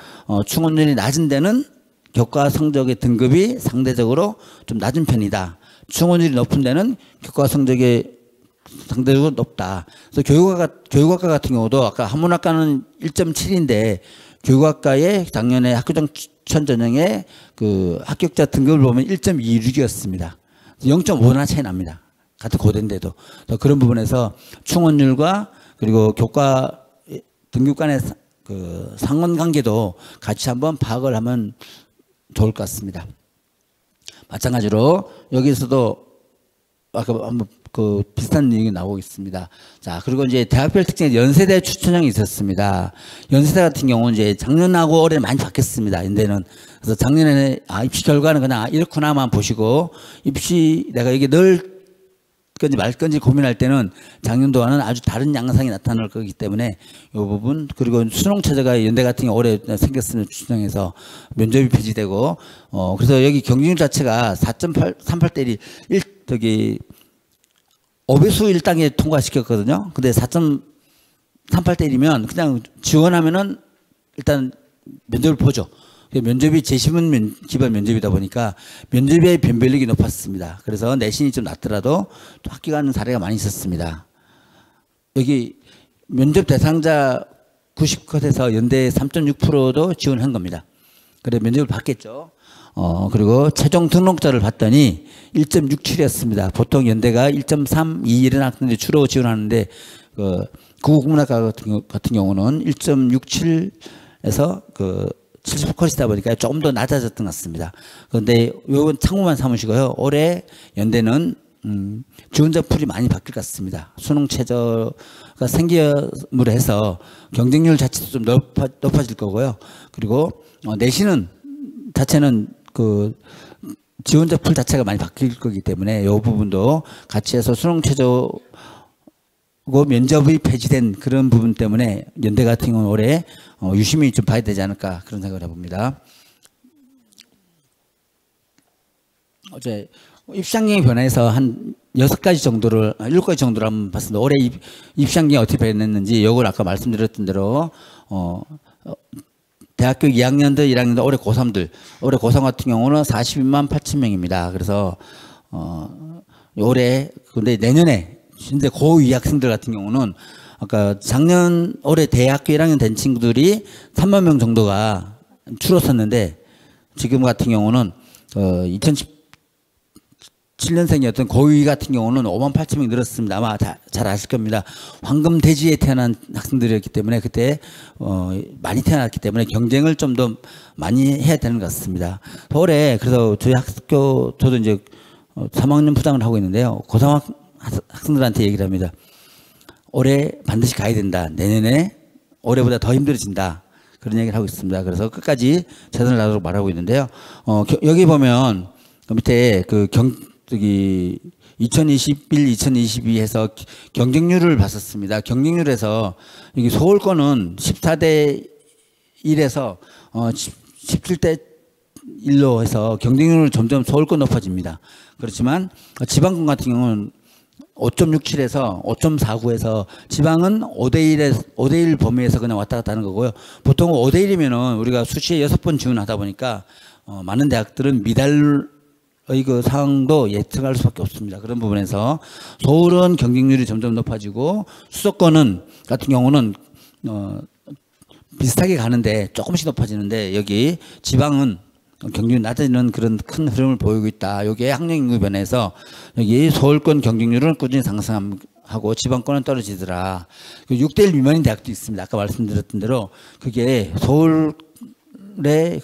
충원율이 낮은 데는 교과 성적의 등급이 상대적으로 좀 낮은 편이다. 충원율이 높은 데는 교과 성적이 상대적으로 높다. 그래서 교육학과 같은 경우도 아까 한문학과는 1.7인데 교육학과의 작년에 학교장 추천 전형의 그 합격자 등급을 보면 1.26이었습니다. 0.5나 차이 납니다. 같은 고대인데도. 그런 부분에서 충원율과 그리고 교과 등급 간의 그 상관관계도 같이 한번 파악을 하면 좋을 것 같습니다. 마찬가지로 여기서도 아까 한번 그 비슷한 얘기 나오고 있습니다. 자, 그리고 이제 대학별 특징에 연세대 추천형이 있었습니다. 연세대 같은 경우는 이제 작년하고 올해 많이 바뀌었습니다. 연대는. 그래서 작년에 입시 결과는 그냥 이렇구나만 보시고, 입시 내가 이게 넣을 건지 말 건지 고민할 때는 작년도와는 아주 다른 양상이 나타날 거기 때문에 이 부분, 그리고 수능 체제가 연대 같은 경우 올해 생겼으면 추정해서 면접이 폐지되고, 그래서 여기 경쟁률 자체가 4.38대 1, 저기 5배수 1단계 통과시켰거든요. 근데 4.38대 1이면 그냥 지원하면은 일단 면접을 보죠. 면접이 재시문 기반 면접이다 보니까 면접의 변별력이 높았습니다. 그래서 내신이 좀 낮더라도 또 합격하는 사례가 많이 있었습니다. 여기 면접 대상자 90컷에서 연대 3.6%도 지원한 겁니다. 그래 면접을 받겠죠. 그리고 최종 등록자를 봤더니 1.67이었습니다. 보통 연대가 1.3, 2 이런 학생들이 주로 지원하는데 국어국문학과 같은 경우는 1.67에서 70%컷이다 보니까 조금 더 낮아졌던 것 같습니다. 그런데 이건 참고만 삼으시고요. 올해 연대는 지원자 풀이 많이 바뀔 것 같습니다. 수능 최저가 생김으로 해서 경쟁률 자체도 좀 높아질 거고요. 그리고 내신은 자체는 지원자 풀 자체가 많이 바뀔 거기 때문에 이 부분도 같이 해서 수능 최저고 면접이 폐지된 그런 부분 때문에 연대 같은 경우는 올해 유심히 좀 봐야 되지 않을까, 그런 생각을 해봅니다. 어제 입시환경이 변해서 한 6가지 정도를, 7가지 정도를 한번 봤습니다. 올해 입시환경이 어떻게 변했는지 이걸 아까 말씀드렸던 대로 대학교 2학년들, 1학년들, 올해 고3들, 올해 고3 같은 경우는 42만 8천 명입니다. 그래서 올해, 근데 내년에 현재 고2 학생들 같은 경우는 아까 작년 올해 대학교 1학년 된 친구들이 3만 명 정도가 줄었었는데 지금 같은 경우는 2017년생이었던 고2 같은 경우는 5만 8천 명 늘었습니다. 아마 잘 아실 겁니다. 황금 대지에 태어난 학생들이었기 때문에 그때 많이 태어났기 때문에 경쟁을 좀 더 많이 해야 되는 것 같습니다. 올해 그래서 저희 학교 저도 이제 3학년 부장을 하고 있는데요. 고3 학생들한테 얘기를 합니다. 올해 반드시 가야 된다. 내년에 올해보다 더 힘들어진다. 그런 얘기를 하고 있습니다. 그래서 끝까지 최선을 다하도록 말하고 있는데요. 여기 보면 밑에 저기 2021, 2022 해서 경쟁률을 봤었습니다. 경쟁률에서 여기 서울권은 14대 1에서 17대 1로 해서 경쟁률은 점점 서울권 높아집니다. 그렇지만 지방권 같은 경우는 5.67에서 5.49에서 지방은 5대1 범위에서 그냥 왔다 갔다 하는 거고요. 보통 5대1이면은 우리가 수시에 6번 지원하다 보니까 많은 대학들은 미달의 그 상황도 예측할 수밖에 없습니다. 그런 부분에서 서울은 경쟁률이 점점 높아지고 수도권은 같은 경우는 비슷하게 가는데 조금씩 높아지는데 여기 지방은 경쟁률이 낮아지는 그런 큰 흐름을 보이고 있다. 여기에 학령인구 변해서 여기 서울권 경쟁률은 꾸준히 상승하고 지방권은 떨어지더라. 6대1 미만인 대학도 있습니다. 아까 말씀드렸던 대로 그게 서울의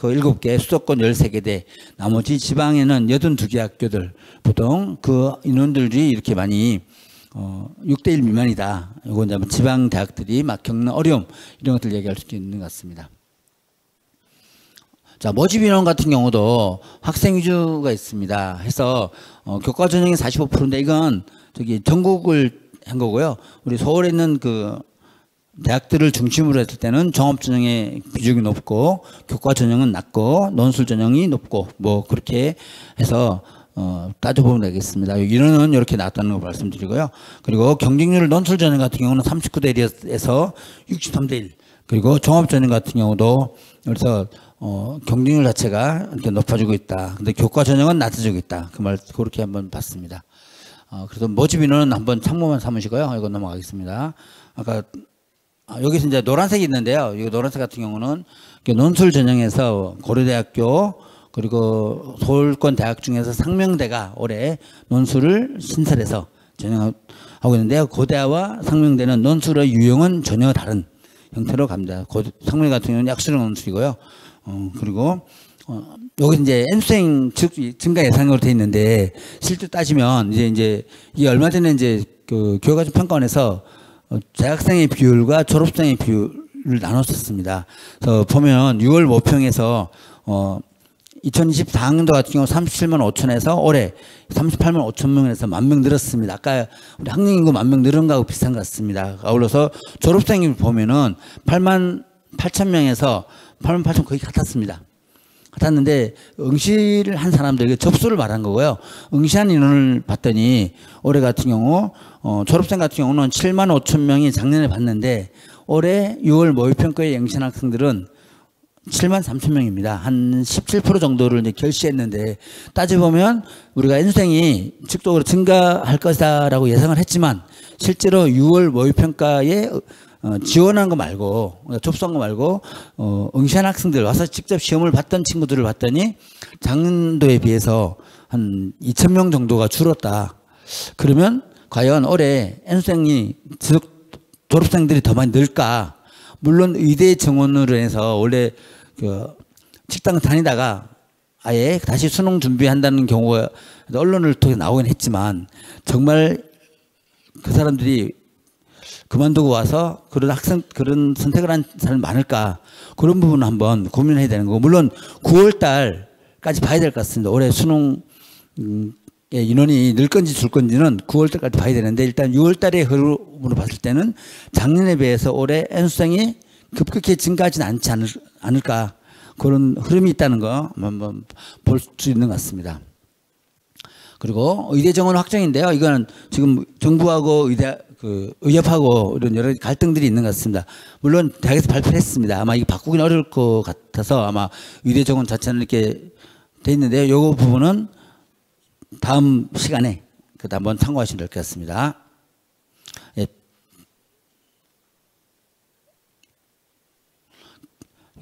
그 7개, 수도권 13개대, 나머지 지방에는 82개 학교들, 보통 그 인원들이 이렇게 많이 6대1 미만이다. 이건 이제 지방 대학들이 막 겪는 어려움 이런 것들 얘기할 수 있는 것 같습니다. 자, 모집 인원 같은 경우도 학생 위주가 있습니다. 해서 교과 전형이 45%인데 이건 저기 전국을 한 거고요. 우리 서울에 있는 그 대학들을 중심으로 했을 때는 종합 전형의 비중이 높고 교과 전형은 낮고 논술 전형이 높고 뭐 그렇게 해서 따져보면 되겠습니다. 인원은 이렇게 나왔다는 거 말씀드리고요. 그리고 경쟁률 논술 전형 같은 경우는 39대 1에서 63대 1. 그리고 종합 전형 같은 경우도 그래서 경쟁률 자체가 이렇게 높아지고 있다. 근데 교과 전형은 낮아지고 있다. 그 말 그렇게 한번 봤습니다. 그래서 모집 인원은 한번 참고만 삼으시고요. 이거 넘어가겠습니다. 아까 여기서 이제 노란색이 있는데요. 이 노란색 같은 경우는 논술 전형에서 고려대학교 그리고 서울권 대학 중에서 상명대가 올해 논술을 신설해서 전형하고 있는데요. 고대와 상명대는 논술의 유형은 전혀 다른 형태로 갑니다. 상명 같은 경우는 약수령 논술이고요. 그리고 여기 이제 N수생 증가 예상으로 돼 있는데 실제 따지면 이제 이 얼마 전에 이제 그 교육과정 평가원에서 재학생의 비율과 졸업생의 비율을 나눴었습니다. 그래서 보면 6월 모평에서 2024학년도 같은 경우 37만 5천에서 올해 38만 5천 명에서 1만 명 늘었습니다. 아까 우리 학령 인구 1만 명 늘은 거하고 비슷한 것 같습니다. 아울러서 졸업생을 보면은 8만 8천 명에서 8만 8천 거의 같았습니다. 같았는데 응시를 한 사람들, 접수를 말한 거고요. 응시한 인원을 봤더니 올해 같은 경우 졸업생 같은 경우는 7만 5천 명이 작년에 봤는데 올해 6월 모의평가에 응시한 학생들은 7만 3천 명입니다. 한 17% 정도를 이제 결시했는데 따져보면 우리가 N수생이 즉각적으로 증가할 것이다라고 예상을 했지만 실제로 6월 모의평가에 지원한 거 말고 접수한 거 말고 응시한 학생들 와서 직접 시험을 봤던 친구들을 봤더니 작년도에 비해서 한 2천 명 정도가 줄었다. 그러면 과연 올해 N수생이 졸업생들이 더 많이 늘까? 물론 의대 정원으로 해서 원래 그 식당 다니다가 아예 다시 수능 준비한다는 경우가 언론을 통해 나오긴 했지만 정말 그 사람들이 그만두고 와서 그런 선택을 한 사람이 많을까? 그런 부분을 한번 고민해야 되는 거고, 물론 9월 달까지 봐야 될 것 같습니다. 올해 수능 인원이 늘 건지 줄 건지는 9월 달까지 봐야 되는데 일단 6월 달의 흐름으로 봤을 때는 작년에 비해서 올해 N수생이 급격히 증가하지는 않지 않을까? 그런 흐름이 있다는 거 한번 볼 수 있는 것 같습니다. 그리고 의대 정원 확정인데요. 이거는 지금 정부하고 의협하고 이런 여러 갈등들이 있는 것 같습니다. 물론 대학에서 발표를 했습니다. 아마 이게 바꾸긴 어려울 것 같아서 아마 의대 정원 자체는 이렇게 돼 있는데요. 이 부분은 다음 시간에 한번 참고하시면 될 것 같습니다. 예.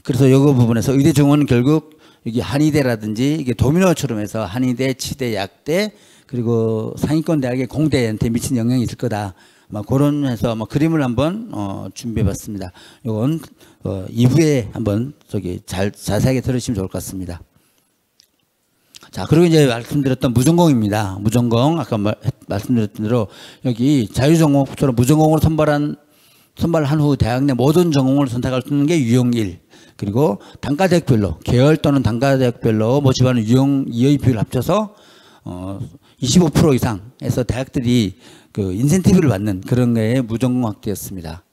그래서 이 부분에서 의대 정원은 결국 여기 한의대라든지 이게 도미노처럼 해서 한의대, 치대, 약대 그리고 상위권 대학의 공대한테 미친 영향이 있을 거다. 그런 해서 그림을 한번 준비해봤습니다. 이건 2부에 한번 자세하게 들으시면 좋을 것 같습니다. 자, 그리고 이제 말씀드렸던 무전공입니다. 무전공 아까 말씀드렸던 대로 여기 자유전공처럼 무전공으로 선발한 후 대학 내 모든 전공을 선택할 수 있는 게 유형 1. 그리고 단과대학별로 계열 또는 단과대학별로 모집하는 유형 2의 비율을 합쳐서 25% 이상에서 대학들이 그 인센티브를 받는 그런 게 무전공 학교였습니다.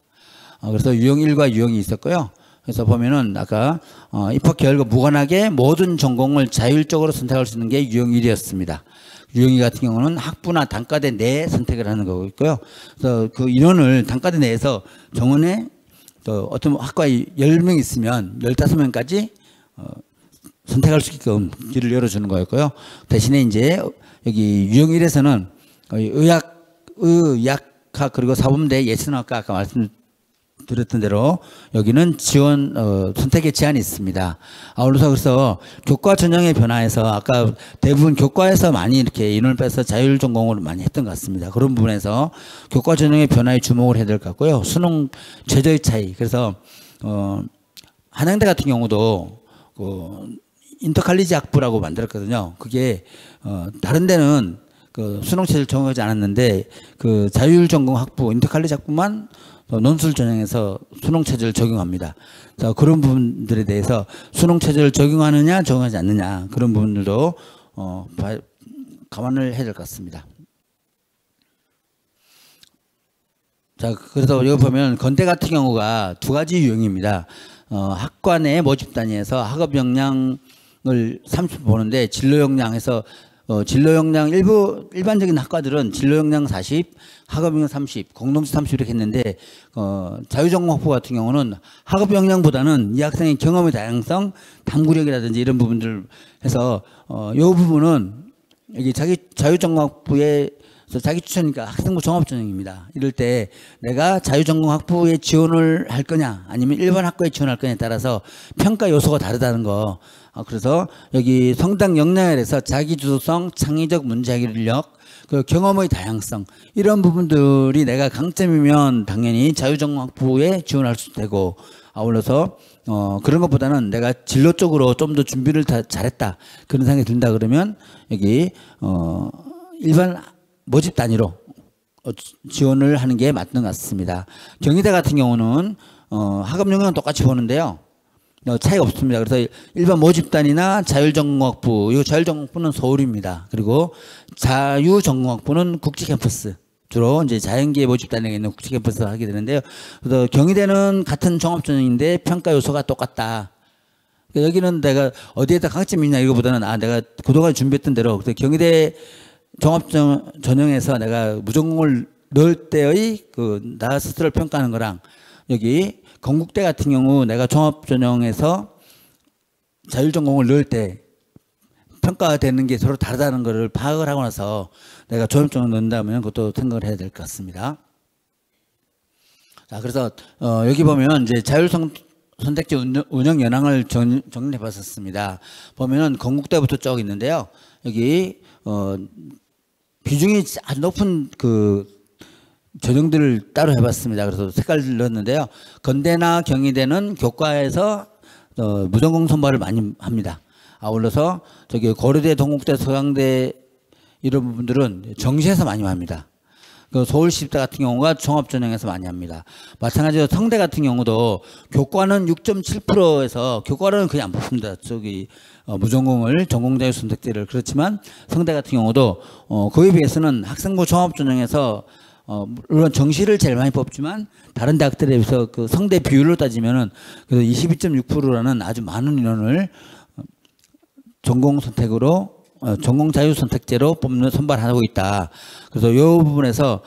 그래서 유형 1과 유형이 있었고요. 그래서 보면은 아까 입학 계열과 무관하게 모든 전공을 자율적으로 선택할 수 있는 게 유형 1이었습니다. 유형 2 같은 경우는 학부나 단과대 내에 선택을 하는 거고 있고요. 그래서 그 인원을 단과대 내에서 정원에 또 어떤 학과에 10명 있으면 15명까지 선택할 수 있게끔 길을 열어주는 거였고요. 대신에 이제 여기 유형 1에서는 의학학 그리고 사범대 예체능학과 아까 말씀드렸던 대로 여기는 지원 선택의 제한이 있습니다. 아울러서 그래서 교과 전형의 변화에서 아까 대부분 교과에서 많이 이렇게 인원을 빼서 자율 전공을 많이 했던 것 같습니다. 그런 부분에서 교과 전형의 변화에 주목을 해야 될 것 같고요. 수능 최저의 차이. 그래서 한양대 같은 경우도 인터칼리지 학부라고 만들었거든요. 그게 다른 데는 그 수능 체제를 적용하지 않았는데 그 자율 전공 학부 인터칼리지 학부만 논술 전형에서 수능 체제를 적용합니다. 자, 그런 부분들에 대해서 수능 체제를 적용하느냐 적용하지 않느냐 그런 부분들도 감안을 해야 될 것 같습니다. 자, 그래서 여기 보면 건대 같은 경우가 두 가지 유형입니다. 학과 내 모집 단위에서 학업 역량을 30 보는데 진로 역량에서 진로 역량 일반적인 학과들은 진로 역량 40, 학업 역량 30, 공동치 30 이렇게 했는데 자유전공 학부 같은 경우는 학업 역량보다는 이 학생의 경험의 다양성, 탐구력이라든지 이런 부분들 해서 이 부분은 여기 자유전공 학부의 자기 추천이니까 학생부 종합전형입니다. 이럴 때 내가 자유전공학부에 지원을 할 거냐 아니면 일반 학과에 지원할 거냐에 따라서 평가 요소가 다르다는 거. 그래서 여기 성당 역량에서 자기주도성, 창의적 문제해결력, 그 경험의 다양성 이런 부분들이 내가 강점이면 당연히 자유전공학부에 지원할 수 되고 아울러서 그런 것보다는 내가 진로 쪽으로 좀 더 준비를 잘했다 그런 생각이 든다 그러면 여기 일반 모집 단위로 지원을 하는 게 맞는 것 같습니다. 경희대 같은 경우는 학업 역량은 똑같이 보는데요. 차이가 없습니다. 그래서 일반 모집단이나 자율전공학부, 이 자율전공학부는 서울입니다. 그리고 자유전공학부는 국제캠퍼스, 주로 이제 자연계의 모집단에 있는 국제캠퍼스를 하게 되는데요. 그래서 경희대는 같은 종합전형인데 평가 요소가 똑같다. 여기는 내가 어디에다 강점이 있냐 이거보다는 내가 그동안 준비했던 대로 경희대 종합전형에서 내가 무전공을 넣을 때의 나 스스로를 평가하는 거랑 여기 건국대 같은 경우 내가 종합전형에서 자율전공을 넣을 때 평가가 되는 게 서로 다르다는 것을 파악을 하고 나서 내가 종합전형 넣는다면 그것도 생각을 해야 될 것 같습니다. 자, 그래서 여기 보면 이제 자율선택지 운영 현황을 정리해 봤었습니다. 보면은 건국대부터 쭉 있는데요. 여기 비중이 아주 높은 전형들을 따로 해봤습니다. 그래서 색깔을 넣었는데요. 건대나 경희대는 교과에서 무전공 선발을 많이 합니다. 아울러서 저기 고려대, 동국대, 서강대 이런 부분들은 정시에서 많이 합니다. 서울시립대 같은 경우가 종합전형에서 많이 합니다. 마찬가지로 성대 같은 경우도 교과는 6.7%에서 교과는 거의 안 뽑습니다. 저기 무전공을 전공자유 선택제를 그렇지만 성대 같은 경우도 그에 비해서는 학생부 종합전형에서 물론 정시를 제일 많이 뽑지만 다른 대학들에 비해서 그 성대 비율로 따지면은 22.6%라는 아주 많은 인원을 전공 선택으로 전공 자유 선택제로 선발하고 있다. 그래서 이 부분에서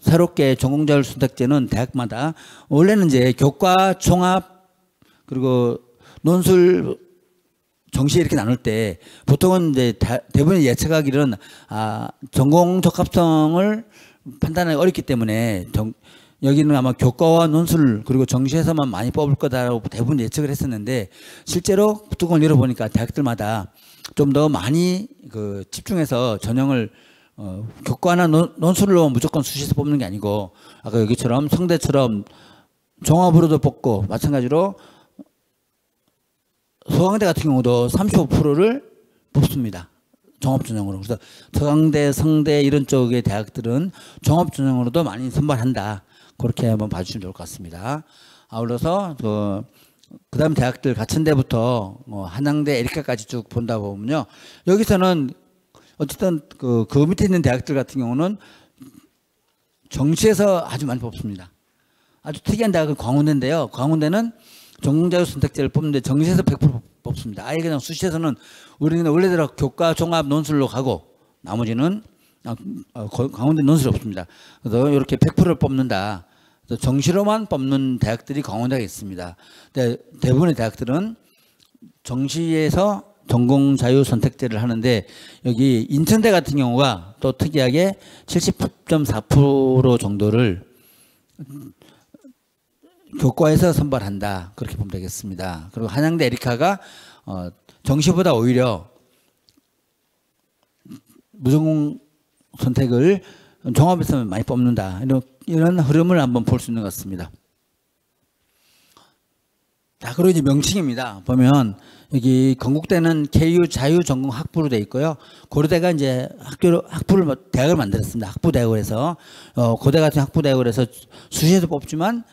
새롭게 전공 자유 선택제는 대학마다 원래는 이제 교과 총합 그리고 논술 정시 이렇게 나눌 때 보통은 이제 대부분 예측하기는 전공 적합성을 판단하기 어렵기 때문에 여기는 아마 교과와 논술 그리고 정시에서만 많이 뽑을 거다라고 대부분 예측을 했었는데 실제로 뚜껑을 열어보니까 대학들마다 좀 더 많이 집중해서 전형을 교과나 논술로 무조건 수시에서 뽑는 게 아니고 아까 여기처럼 성대처럼 종합으로도 뽑고 마찬가지로 서강대 같은 경우도 35%를 뽑습니다. 종합전형으로. 그래서 서강대, 성대 이런 쪽의 대학들은 종합전형으로도 많이 선발한다. 그렇게 한번 봐주시면 좋을 것 같습니다. 아울러서 그 다음 대학들 같은 데부터 한양대, 에리카까지 쭉 본다 보면요. 여기서는 어쨌든 그 밑에 있는 대학들 같은 경우는 정시에서 아주 많이 뽑습니다. 아주 특이한 대학은 광운대인데요. 광운대는 전공자유 선택제를 뽑는데 정시에서 100% 뽑습니다. 아예 그냥 수시에서는 우리는 원래대로 교과 종합 논술로 가고 나머지는 강원대 논술이 없습니다. 그래서 이렇게 100%를 뽑는다. 정시로만 뽑는 대학들이 강원대가 있습니다. 대부분의 대학들은 정시에서 전공 자유 선택제를 하는데 여기 인천대 같은 경우가 또 특이하게 70.4% 정도를 교과에서 선발한다. 그렇게 보면 되겠습니다. 그리고 한양대 에리카가 정시보다 오히려 무전공 선택을 종합에서 많이 뽑는다. 이런 흐름을 한번 볼 수 있는 것 같습니다. 자, 그리고 이제 명칭입니다. 보면 여기 건국대는 KU 자유전공 학부로 되어 있고요. 고려대가 이제 대학을 만들었습니다. 학부대학을 해서 고대 같은 학부대학을 해서 수시에서 뽑지만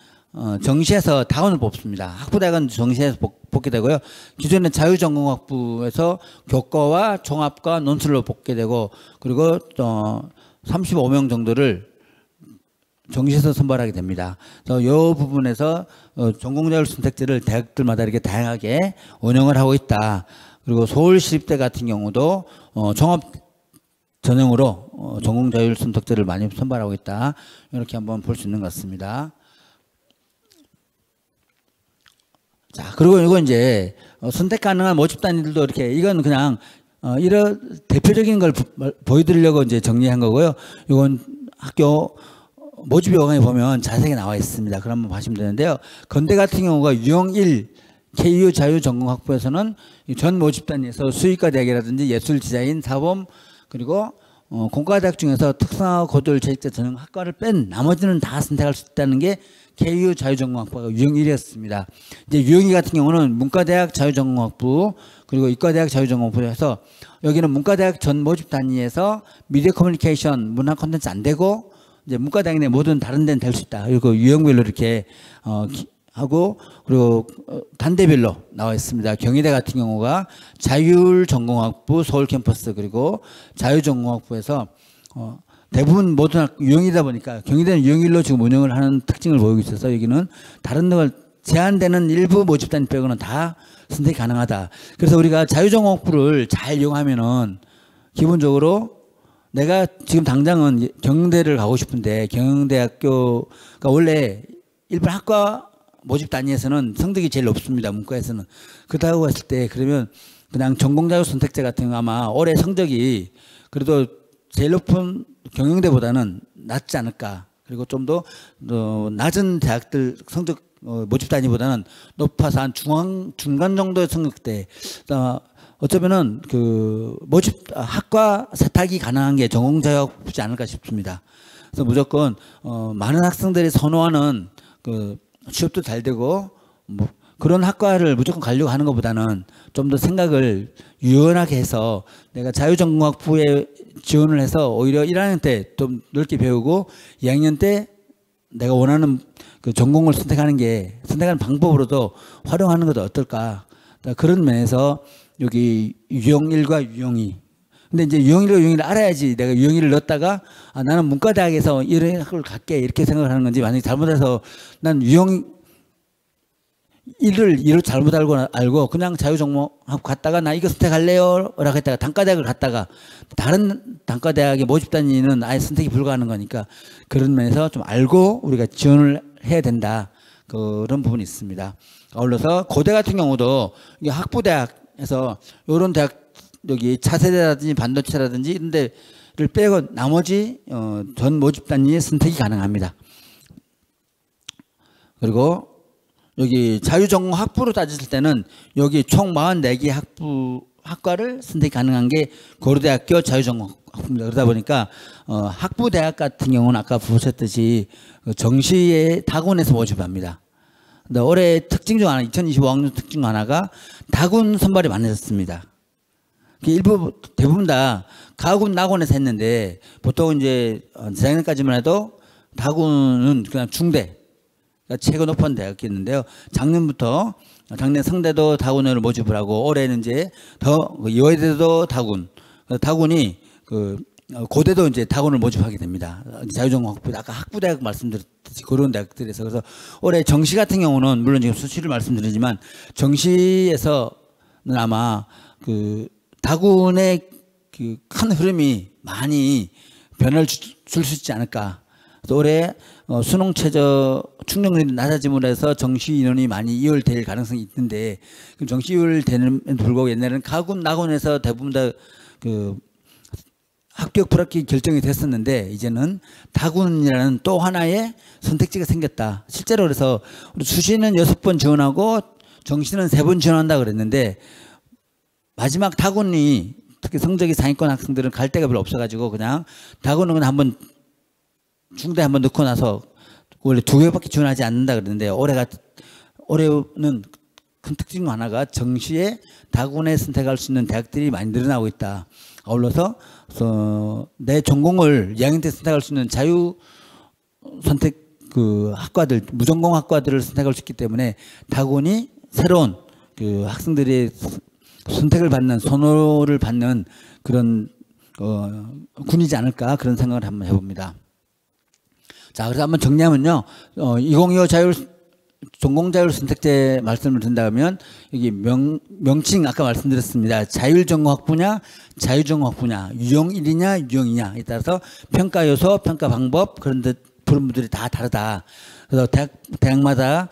정시에서 다원을 뽑습니다. 학부대학은 정시에서 뽑게 되고요. 기존의 자유전공학부에서 교과와 종합과 논술로 뽑게 되고 그리고 35명 정도를 정시에서 선발하게 됩니다. 그래서 이 부분에서 전공자율 선택제를 대학들마다 이렇게 다양하게 운영을 하고 있다. 그리고 서울시립대 같은 경우도 종합 전형으로 전공자율 선택제를 많이 선발하고 있다. 이렇게 한번 볼 수 있는 것 같습니다. 자, 그리고 이거 이제 선택 가능한 모집 단위들도 이렇게 이건 그냥 이런 대표적인 걸 보여드리려고 이제 정리한 거고요. 이건 학교 모집 요강에 보면 자세하게 나와 있습니다. 그럼 한번 보시면 되는데요. 건대 같은 경우가 유형 1 KU 자유전공학부에서는 전 모집 단위에서 수의과 대학이라든지 예술, 디자인, 사범 그리고 공과대학 중에서 특성화 고도율 재직자 전형 학과를 뺀 나머지는 다 선택할 수 있다는 게 KU 자유전공학부가 유형 1이었습니다. 이제 유형 2 같은 경우는 문과대학 자유전공학부 그리고 이과대학 자유전공학부에서 여기는 문과대학 전 모집 단위에서 미디어 커뮤니케이션 문화 콘텐츠 안 되고 이제 문과대학 내 모든 다른 데는 될 수 있다. 그리고 유형별로 이렇게 하고 그리고 단대별로 나와 있습니다. 경희대 같은 경우가 자율전공학부 서울 캠퍼스 그리고 자유전공학부에서 대부분 모든 유형이다 보니까 경희대는 유형일로 지금 운영을 하는 특징을 보이고 있어서 여기는 다른 걸 제한되는 일부 모집 단위 빼고는 다 선택이 가능하다. 그래서 우리가 자유전공학부를 잘 이용하면은 기본적으로 내가 지금 당장은 경영대를 가고 싶은데 경영대학교가 원래 일반 학과 모집 단위에서는 성적이 제일 높습니다. 문과에서는. 그렇다고 했을 때 그러면 그냥 전공자유 선택제 같은 거 아마 올해 성적이 그래도 제일 높은 경영대보다는 낫지 않을까. 그리고 좀 더 낮은 대학들 성적 모집 단위보다는 높아서 한 중간 정도의 성적대. 어쩌면은 그 모집 학과 세탁이 가능한 게 전공자유학부지 않을까 싶습니다. 그래서 무조건 많은 학생들이 선호하는 그 취업도 잘 되고 뭐 그런 학과를 무조건 가려고 하는 것보다는 좀 더 생각을 유연하게 해서 내가 자유전공학부에 지원을 해서 오히려 1학년 때 좀 넓게 배우고 2학년 때 내가 원하는 그 전공을 선택하는 방법으로도 활용하는 것도 어떨까. 그런 면에서 여기 유형 1과 유형 2. 근데 이제 유형 1과 유형 2를 알아야지 내가 유형 1을 넣었다가 나는 문과대학에서 이런 학교를 갈게 이렇게 생각을 하는 건지 만약에 잘못해서 난 유형 1을 잘못 알고 그냥 자유전공하고 갔다가 나 이거 선택할래요 라고 했다가 단과대학을 갔다가 다른 단과대학의 모집 단위는 아예 선택이 불가하는 거니까 그런 면에서 좀 알고 우리가 지원을 해야 된다. 그런 부분이 있습니다. 아울러서 고대 같은 경우도 이게 학부대학에서 이런 대학 여기 차세대라든지 반도체라든지 이런 데를 빼고 나머지 전 모집 단위의 선택이 가능합니다. 그리고 여기 자유전공 학부로 따졌을 때는 여기 총 44개 학과를 선택이 가능한 게 고려대학교 자유전공 학부입니다. 그러다 보니까 학부대학 같은 경우는 아까 보셨듯이 정시에 다군에서 모집합니다. 근데 올해 특징 중 하나, 2025학년 특징 중 하나가 다군 선발이 많아졌습니다. 일부 대부분 다 가군, 나군에서 했는데 보통 이제 재작년까지만 해도 다군은 그냥 중대, 그러니까 최고 높은 대학이었는데요. 작년 성대도 다군을 모집을 하고 올해는 이제 더 여의대도 다군이 그 고대도 이제 다군을 모집하게 됩니다. 자유전공학부 아까 학부대학 말씀드렸듯이 그런 대학들에서. 그래서 올해 정시 같은 경우는 물론 지금 수치를 말씀드리지만 정시에서는 아마 그 다군의 그 큰 흐름이 많이 변화를 줄 수 있지 않을까. 그래서 올해 수능 최저 충족률이 낮아짐으로 해서 정시 인원이 많이 이월될 가능성이 있는데, 그 정시 이월되는 불구하고 옛날에는 가군 나군에서 대부분 다 그 합격 불합격 결정이 됐었는데 이제는 다군이라는 또 하나의 선택지가 생겼다. 실제로 그래서 우리 수시는 6번 지원하고 정시는 3번 지원한다 그랬는데, 마지막 다군이 특히 성적이 상위권 학생들은 갈 데가 별로 없어가지고 그냥 다군은 그냥 한번 중대 한번 넣고 나서 원래 2개밖에 지원하지 않는다 그랬는데, 올해는 큰 특징 중 하나가 정시에 다군에 선택할 수 있는 대학들이 많이 늘어나고 있다. 아울러서 내 전공을 2학년 때 선택할 수 있는 자유 선택 그 학과들, 무전공 학과들을 선택할 수 있기 때문에 다군이 새로운 그 학생들의 선택을 받는, 선호를 받는 그런 군이지 않을까, 그런 생각을 한번 해봅니다. 자, 그래서 한번 정리하면요, 2025 전공자율 선택제 말씀을 드린다면 여기 명칭 아까 말씀드렸습니다. 자율전공학 분야, 자유전공학 분야, 유형 1이냐 유형 2냐에 따라서 평가 요소, 평가 방법, 그런 데 부분들이 다 다르다. 그래서 대학마다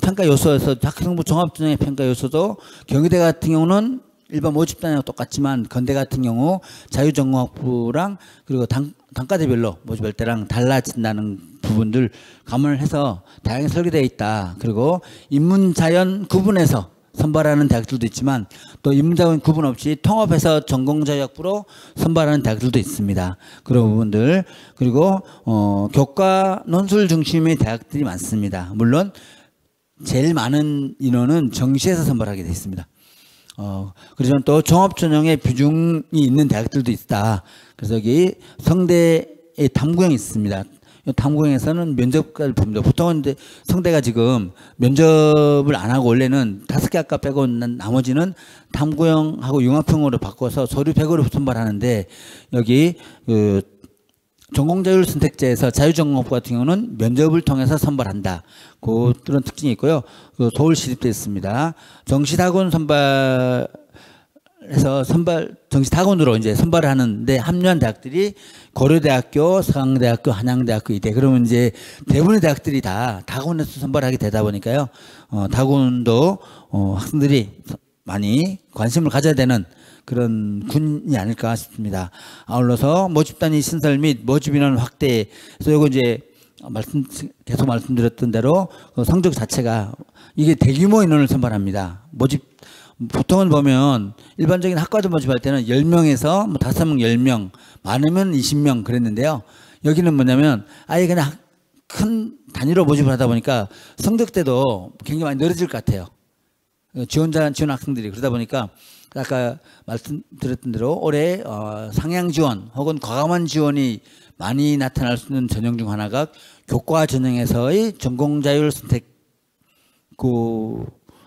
평가 요소에서 학생부 종합전형의 평가 요소도 경희대 같은 경우는 일반 모집단하고 똑같지만 건대 같은 경우 자유전공학부랑 그리고 단과대별로 모집할 때랑 달라진다는 부분들 감안을 해서 다양하게 설계되어 있다. 그리고 인문자연 구분해서 선발하는 대학들도 있지만 또 인문자연 구분 없이 통합해서 전공자유학부로 선발하는 대학들도 있습니다. 그런 부분들. 그리고 교과 논술 중심의 대학들이 많습니다. 물론 제일 많은 인원은 정시에서 선발하게 되어 있습니다. 그러지만 또 종합전형의 비중이 있는 대학들도 있다. 그래서 여기 성대의 탐구형이 있습니다. 탐구형에서는 면접까지 봅니다. 보통은 이제 성대가 지금 면접을 안 하고 원래는 5개 학과 빼고 나머지는 탐구형하고 융합형으로 바꿔서 서류 100으로 선발하는데, 여기 그 전공자율 선택제에서 자유전공학부 같은 경우는 면접을 통해서 선발한다. 그런 특징이 있고요. 그 서울시립대 있습니다. 정시다군 선발해서 정시다군으로 이제 선발을 하는데 합류한 대학들이 고려대학교, 서강대학교, 한양대학교 이대. 그러면 이제 대부분의 대학들이 다 다군에서 선발하게 되다 보니까요. 다군도 학생들이 많이 관심을 가져야 되는 그런 군이 아닐까 싶습니다. 아울러서 모집단위 신설 및 모집인원 확대. 그래서 이거 이제 계속 말씀드렸던 대로 성적 자체가 이게 대규모 인원을 선발합니다. 보통은 보면 일반적인 학과들 모집할 때는 10명에서 5명, 10명, 많으면 20명 그랬는데요. 여기는 뭐냐면 아예 그냥 큰 단위로 모집을 하다 보니까 성적대도 굉장히 많이 늘어질 것 같아요. 지원 학생들이. 그러다 보니까 아까 말씀드렸던 대로 올해 상향 지원 혹은 과감한 지원이 많이 나타날 수 있는 전형 중 하나가 교과 전형에서의 전공자율 선택 그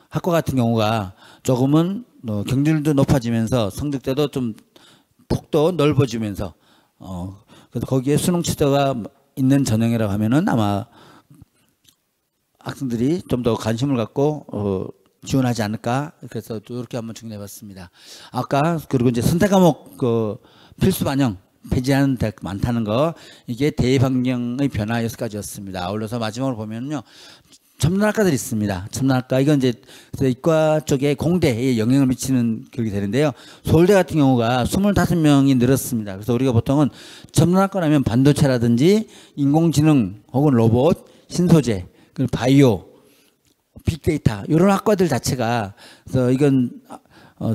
학과 같은 경우가 조금은 경쟁률도 높아지면서 성적대도 좀 폭도 넓어지면서 그래서 거기에 수능 취소가 있는 전형이라고 하면은 아마 학생들이 좀 더 관심을 갖고 지원하지 않을까. 그래서 이렇게 한번 정리해봤습니다. 아까 그리고 이제 선택 과목 그 필수 반영 폐지하는 대학 많다는 거, 이게 대입 환경의 변화 6가지였습니다. 아울러서 마지막으로 보면요, 첨단학과들이 있습니다. 첨단학과 이건 이제 이과 쪽에 공대에 영향을 미치는 격이 되는데요. 서울대 같은 경우가 25명이 늘었습니다. 그래서 우리가 보통은 첨단학과라면 반도체라든지 인공지능 혹은 로봇, 신소재, 그리고 바이오, 빅데이터 이런 학과들 자체가, 그래서 이건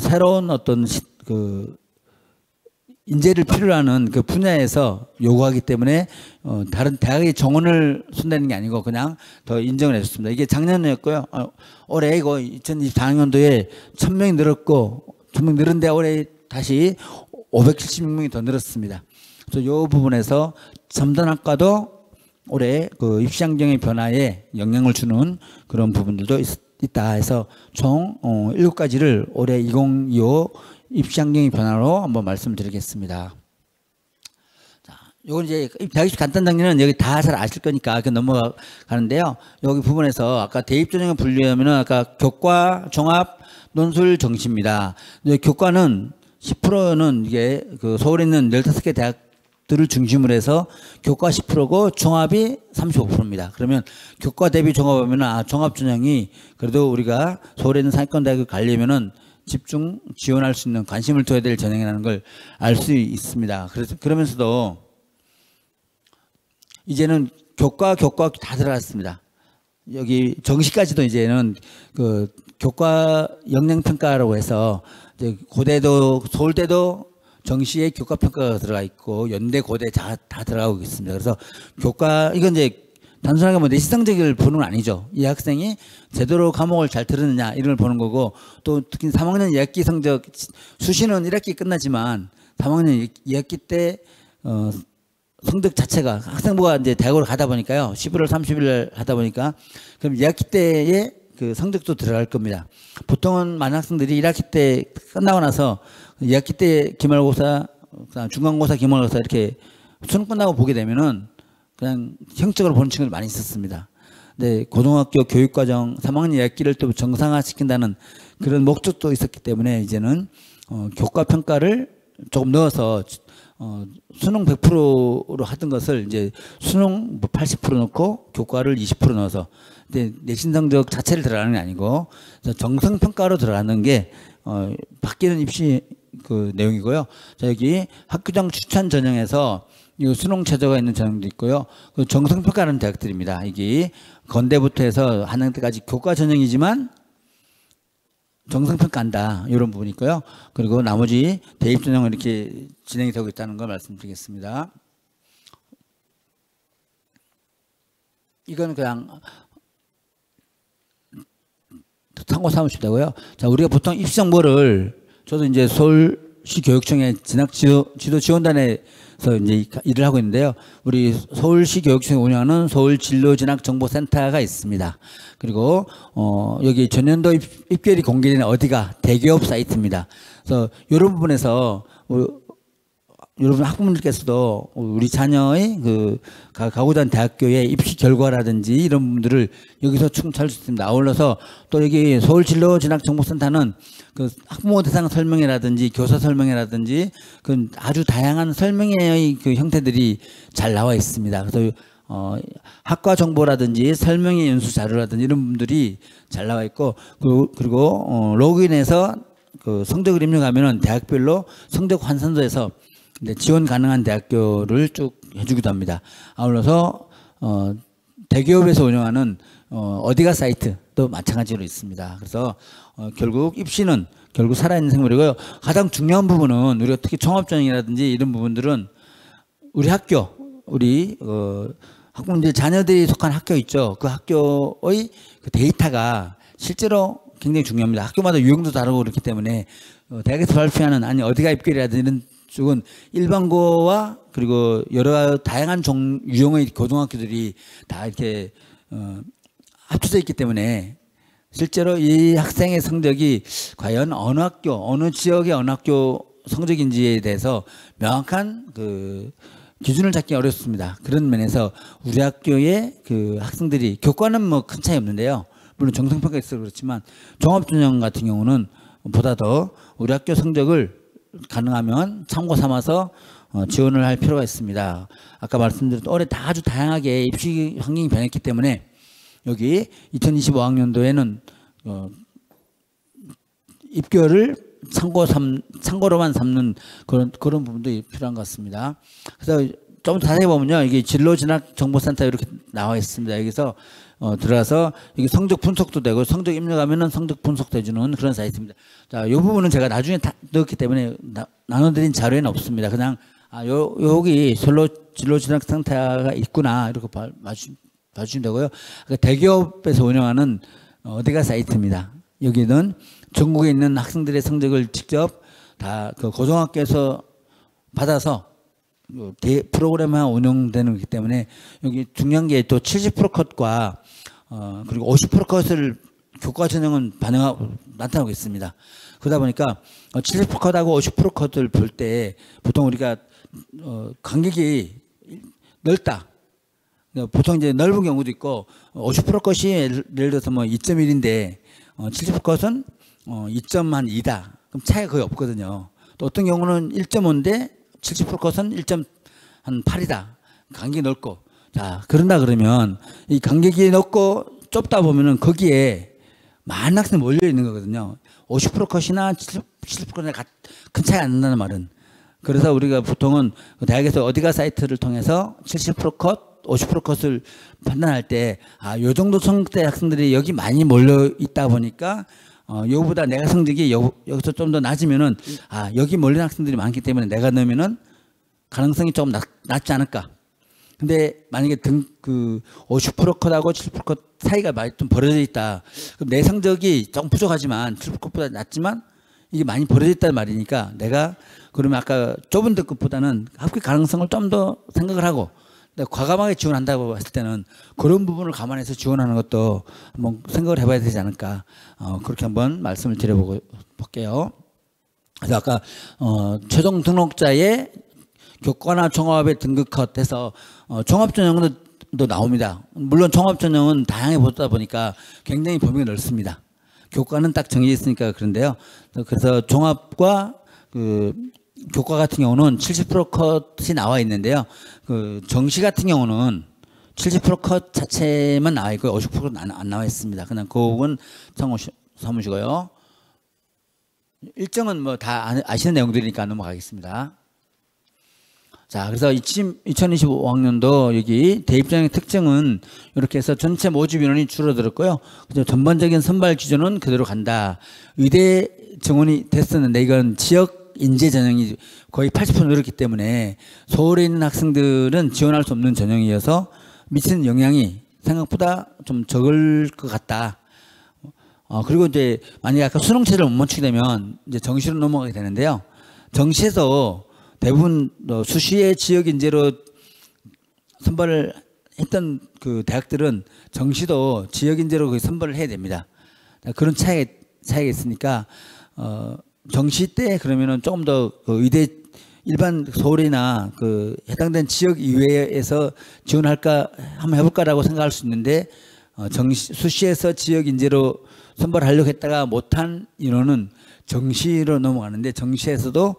새로운 어떤 그 인재를 필요로 하는 그 분야에서 요구하기 때문에 다른 대학의 정원을 손대는 게 아니고 그냥 더 인정을 해줬습니다. 이게 작년이었고요. 올해 이거 2024년도에 1000명이 늘었고 1000명 늘은데 올해 다시 576명이 더 늘었습니다. 그래서 이 부분에서 첨단학과도 올해 그 입시 환경의 변화에 영향을 주는 그런 부분들도 있다 해서 총 7가지를 올해 2025 입시 환경의 변화로 한번 말씀드리겠습니다. 요건 이제 대학입시 간단 단계는 여기 다 잘 아실 거니까 그 넘어가는데요. 여기 부분에서 아까 대입 전형을 분류하면은 아까 교과, 종합, 논술, 정시입니다. 교과는 10%는 이게 그 서울에 있는 15개 대학들을 중심으로 해서 교과 10%고 종합이 35%입니다. 그러면 교과 대비 종합하면은 종합 전형이 그래도 우리가 서울에 있는 상위권 대학을 가려면은 집중 지원할 수 있는 관심을 둬야 될 전형이라는 걸 알 수 있습니다. 그래서 그러면서도 이제는 교과 다 들어갔습니다. 여기 정시까지도 이제는 그 교과 역량평가라고 해서 이제 고대도 서울대도 정시에 교과 평가가 들어가 있고 연대 고대 다 들어가고 있습니다. 그래서 교과 이건 이제 단순하게 뭐 내신 성적을 보는 건 아니죠. 이 학생이 제대로 과목을 잘 들었느냐 이런 걸 보는 거고 또 특히 3학년 2학기 성적 수시는 1학기 끝나지만 3학년 2학기 때 성적 자체가 학생부가 이제 대학으로 가다 보니까요. 11월 30일 하다 보니까 그럼 2학기 때에 그 성적도 들어갈 겁니다. 보통은 많은 학생들이 1학기 때 끝나고 나서 2학기 때 기말고사, 중간고사, 기말고사 이렇게 수능 끝나고 보게 되면은 그냥 형적으로 보는 친구들 많이 있었습니다. 근데 고등학교 교육과정 3학년 2학기를 또 정상화시킨다는 그런 목적도 있었기 때문에 이제는 교과 평가를 조금 넣어서 수능 100%로 하던 것을 이제 수능 80% 넣고 교과를 20% 넣어서 근데 내신 성적 자체를 들어가는 게 아니고 정성 평가로 들어가는 게 바뀌는 입시 그 내용이고요. 자, 여기 학교장 추천 전형에서 이 수능 최저가 있는 전형도 있고요. 그 정성 평가하는 대학들입니다. 이게 건대부터 해서 한양대까지 교과 전형이지만 정성평가한다 이런 부분이 있고요. 그리고 나머지 대입 전형은 이렇게 진행이 되고 있다는 걸 말씀드리겠습니다. 이건 그냥 참고 삼으시면 되고요. 자, 우리가 보통 입시 정보를 저도 이제 서울시 교육청의 진학 지도 지원단에서 이제 일을 하고 있는데요. 우리 서울시 교육청이 운영하는 서울 진로 진학 정보센터가 있습니다. 그리고 여기 전년도 입결이 공개된 어디가 대기업 사이트입니다. 그래서 이런 부분에서 여러분 학부모님께서도 우리 자녀의 그 가고자 하는 대학교의 입시 결과라든지 이런 부분들을 여기서 충분히 찾을 수 있습니다. 아울러서 또 여기 서울진로진학정보센터는 그 학부모 대상 설명회라든지 교사 설명회라든지 그 아주 다양한 설명회의 그 형태들이 잘 나와 있습니다. 그래서 학과 정보라든지 설명회 연수 자료라든지 이런 부분들이 잘 나와 있고 그리고 로그인해서 그 성적을 입력하면은 대학별로 성적 환산도에서 지원 가능한 대학교를 쭉 해주기도 합니다. 아울러서 대기업에서 운영하는 어디가 사이트도 마찬가지로 있습니다. 그래서 결국 입시는 결국 살아있는 생물이고요. 가장 중요한 부분은 우리가 특히 종합전형이라든지 이런 부분들은 우리 학교, 우리 학부모들 자녀들이 속한 학교 있죠. 그 학교의 그 데이터가 실제로 굉장히 중요합니다. 학교마다 유형도 다르고 그렇기 때문에 대학에서 발표하는 아니 어디가 입결이라든지 이런 쪽은 일반고와 그리고 여러 다양한 유형의 고등학교들이 다 이렇게 합쳐져 있기 때문에 실제로 이 학생의 성적이 과연 어느 학교, 어느 지역의 어느 학교 성적인지에 대해서 명확한 그 기준을 잡기 어렵습니다. 그런 면에서 우리 학교의 그 학생들이 교과는 뭐 큰 차이 없는데요. 물론 정성평가 있어서 그렇지만 종합전형 같은 경우는 보다 더 우리 학교 성적을 가능하면 참고 삼아서 지원을 할 필요가 있습니다. 아까 말씀드린 올해 다 아주 다양하게 입시 환경이 변했기 때문에 여기 2025학년도에는 입결을 참고로만 삼는 그런 부분도 필요한 것 같습니다. 그래서 좀 자세히 보면요, 이게 진로진학정보센터 이렇게 나와 있습니다. 여기서 들어가서 이게 성적 분석도 되고 성적 입력하면은 성적 분석도 해주는 그런 사이트입니다. 자, 이 부분은 제가 나중에 다 넣었기 때문에 나눠드린 자료에는 없습니다. 그냥 여기 진로진학센터가 있구나 이렇게 봐주시면 되고요. 대기업에서 운영하는 어디가 사이트입니다. 여기는 전국에 있는 학생들의 성적을 직접 다 그 고등학교에서 받아서 프로그램화 운영되는 거기 때문에 여기 중요한 게 또 70% 컷과 그리고 50% 컷을 교과 전형은 나타나고 있습니다. 그러다 보니까 70% 컷하고 50% 컷을 볼 때 보통 우리가 간격이 넓다. 보통 이제 넓은 경우도 있고 50% 컷이 예를 들어서 뭐 2.1인데 70% 컷은 2.2다. 그럼 차이가 거의 없거든요. 또 어떤 경우는 1.5인데 70% 컷은 1.8이다. 간격이 넓고. 자, 그런다 그러면 이 간격이 넓고 좁다 보면은 거기에 많은 학생이 몰려 있는 거거든요. 50% 컷이나 70%나 큰 차이 안 난다는 말은. 그래서 우리가 보통은 대학에서 어디가 사이트를 통해서 70% 컷, 50% 컷을 판단할 때, 요 정도 성대 학생들이 여기 많이 몰려 있다 보니까, 요보다 내가 성적이 여기서 좀 더 낮으면은, 여기 몰린 학생들이 많기 때문에 내가 넣으면은 가능성이 조금 낮지 않을까. 근데 만약에 50% 컷하고 70% 컷 사이가 많이 좀 벌어져 있다. 그럼 내 성적이 조금 부족하지만 70% 컷보다 낮지만 이게 많이 벌어져 있다는 말이니까 내가 그러면 아까 좁은 등급보다는 합격 가능성을 좀 더 생각을 하고 과감하게 지원한다고 했을 때는 그런 부분을 감안해서 지원하는 것도 한번 생각을 해봐야 되지 않을까. 그렇게 한번 말씀을 드려볼게요. 그래서 아까 최종 등록자의 교과나 종합의 등급 컷해서 종합전형도 나옵니다. 물론 종합전형은 다양해 보다 보니까 굉장히 범위가 넓습니다. 교과는 딱 정해져 있으니까 그런데요. 그래서 종합과 교과 같은 경우는 70% 컷이 나와 있는데요. 정시 같은 경우는 70% 컷 자체만 나와 있고 50%는 안 나와 있습니다. 그냥 그 부분 참고하시고요. 일정은 뭐 다 아시는 내용들이니까 넘어가겠습니다. 자, 그래서 2025학년도 여기 대입전형 특징은 이렇게 해서 전체 모집 인원이 줄어들었고요. 전반적인 선발 기준은 그대로 간다. 의대 정원이 됐었는데 이건 지역 인재 전형이 거의 80% 늘었기 때문에 서울에 있는 학생들은 지원할 수 없는 전형이어서 미치는 영향이 생각보다 좀 적을 것 같다. 그리고 이제 만약에 아까 수능체제를 못 맞추게 되면 이제 정시로 넘어가게 되는데요. 정시에서 대부분 수시의 지역 인재로 선발을 했던 그 대학들은 정시도 지역 인재로 선발을 해야 됩니다. 그런 차이가 있으니까 정시 때 그러면은 조금 더 의대 일반 서울이나 해당된 지역 이외에서 지원할까 한번 해볼까라고 생각할 수 있는데 수시에서 지역 인재로 선발하려고 했다가 못한 인원은 정시로 넘어가는데 정시에서도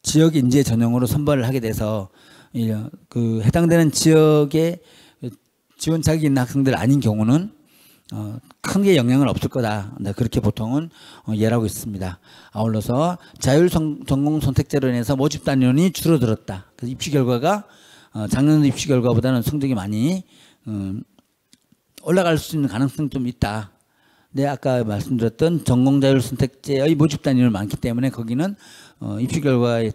지역 인재 전형으로 선발을 하게 돼서 해당되는 지역에 지원 자격이 있는 학생들 아닌 경우는 크게 영향은 없을 거다. 그렇게 보통은 이해하고 있습니다. 아울러서 자율 전공 선택제로 인해서 모집 단위원이 줄어들었다. 그래서 입시 결과가 작년 입시 결과보다는 성적이 많이 올라갈 수 있는 가능성이 좀 있다. 네, 아까 말씀드렸던 전공 자율 선택제의 모집 단위는 많기 때문에 거기는 입시 결과에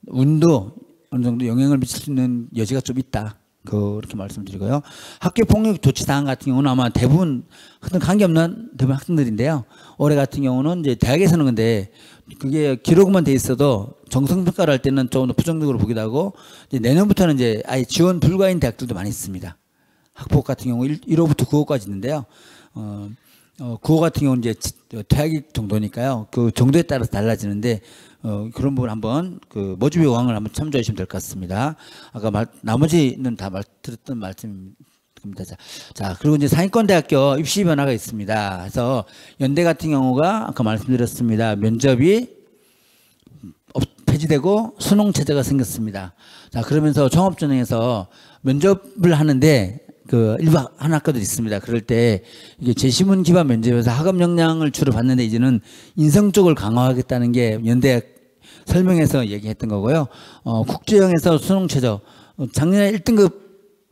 운도 어느 정도 영향을 미칠 수 있는 여지가 좀 있다. 그렇게 말씀드리고요. 학교 폭력 조치 사항 같은 경우는 아마 대부분 관계없는 대부분 학생들인데요. 올해 같은 경우는 이제 대학에서는 근데 그게 기록만 돼 있어도 정성 평가를 할 때는 조금 더 부정적으로 보기도 하고 이제 내년부터는 이제 아예 지원 불가인 대학들도 많이 있습니다. 학폭 같은 경우 1호부터 9호까지 있는데요. 9호 같은 경우는 이제 퇴학일 정도니까요. 그 정도에 따라서 달라지는데 그런 부분 한번 모집의 여왕을 한번 참조해 주시면 될 것 같습니다. 아까 나머지는 다 들었던 말씀입니다. 자, 그리고 이제 상위권대학교 입시 변화가 있습니다. 그래서 연대 같은 경우가 아까 말씀드렸습니다. 면접이 폐지되고 수능 체제가 생겼습니다. 자, 그러면서 종합전형에서 면접을 하는데 일부 한 학과들이 있습니다. 그럴 때 이게 제시문 기반 면접에서 학업 역량을 주로 봤는데 이제는 인성 쪽을 강화하겠다는 게 연대 설명에서 얘기했던 거고요. 국제형에서 수능 최저 작년에 1등급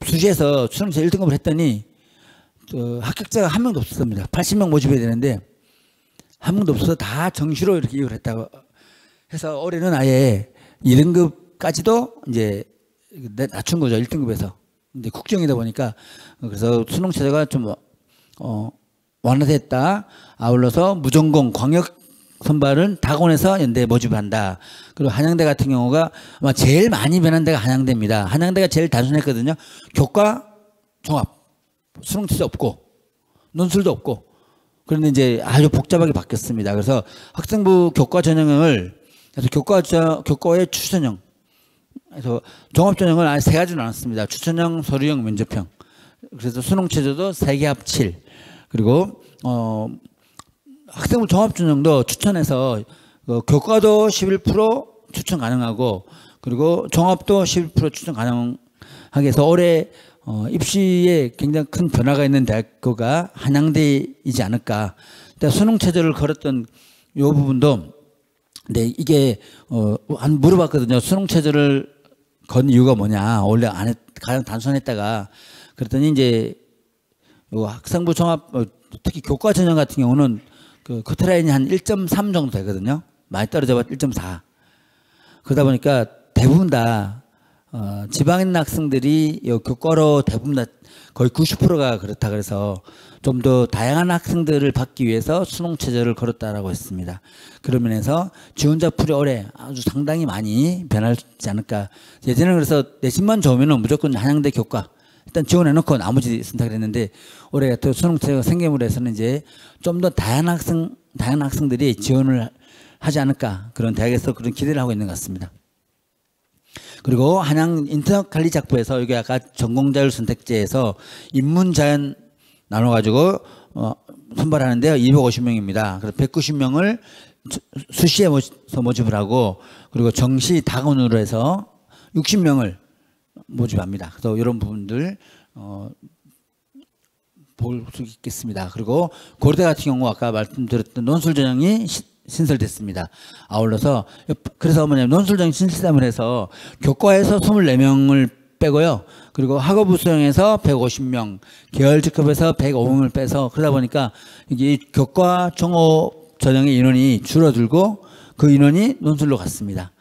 수시에서 수능 최저 1등급을 했더니 합격자가 한 명도 없었습니다. 80명 모집해야 되는데 한 명도 없어서 다 정시로 이렇게 이용을 했다고 해서 올해는 아예 2등급까지도 이제 낮춘 거죠. 1등급에서. 근데 국정이다 보니까 그래서 수능 체제가 좀 완화됐다. 아울러서 무전공 광역 선발은 다곤에서 연대에 모집한다. 그리고 한양대 같은 경우가 아마 제일 많이 변한 데가 한양대입니다. 한양대가 제일 단순했거든요. 교과 종합 수능 체제 없고 논술도 없고 그런데 이제 아주 복잡하게 바뀌었습니다. 그래서 학생부 교과 전형을 그래서 교과의 추전형 그래서 종합전형을 아예 세 가지로 나눴습니다. 추천형, 서류형, 면접형. 그래서 수능 최저도 3개 합 7. 그리고 학생부 종합전형도 추천해서 교과도 11% 추천 가능하고, 그리고 종합도 11% 추천 가능하게 해서 올해 입시에 굉장히 큰 변화가 있는 대학교가 한양대이지 않을까. 수능 최저를 걸었던 이 부분도, 근데 이게 한 물어봤거든요. 수능 최저를 건 이유가 뭐냐. 원래 가장 단순했다가, 그랬더니 이제 학생부 종합, 특히 교과 전형 같은 경우는 그 커트라인이 한 1.3 정도 되거든요. 많이 떨어져봤자 1.4. 그러다 보니까 대부분 다 지방에 있는 학생들이 교과로 대부분 다 거의 90%가 그렇다. 그래서 좀 더 다양한 학생들을 받기 위해서 수능 최저를 걸었다라고 했습니다. 그런 면에서 지원자풀이 올해 아주 상당히 많이 변하지 않을까. 예전에는 그래서 내신만 좋으면 무조건 한양대 교과 일단 지원해놓고 나머지 선택을 했는데, 올해 또 수능 최저가 생김으로 해서는 이제 좀 더 다양한 학생들이 지원을 하지 않을까, 그런 대학에서 그런 기대를 하고 있는 것 같습니다. 그리고 한양 인터관리작부에서 여기 아까 전공자율 선택제에서 인문자연 나눠가지고 선발하는데요. 250명입니다. 그래서 190명을 수시에서 모집을 하고, 그리고 정시 다군으로 해서 60명을 모집합니다. 그래서 이런 부분들 볼 수 있겠습니다. 그리고 고려대 같은 경우 아까 말씀드렸던 논술 전형이 신설됐습니다. 아울러서 그래서 뭐냐면 논술 전형 신설을 해서 교과에서 24명을 빼고요. 그리고 학업부 수용에서 150명, 계열직급에서 105명을 빼서, 그러다 보니까 이게 교과 종합 전형의 인원이 줄어들고 그 인원이 논술로 갔습니다.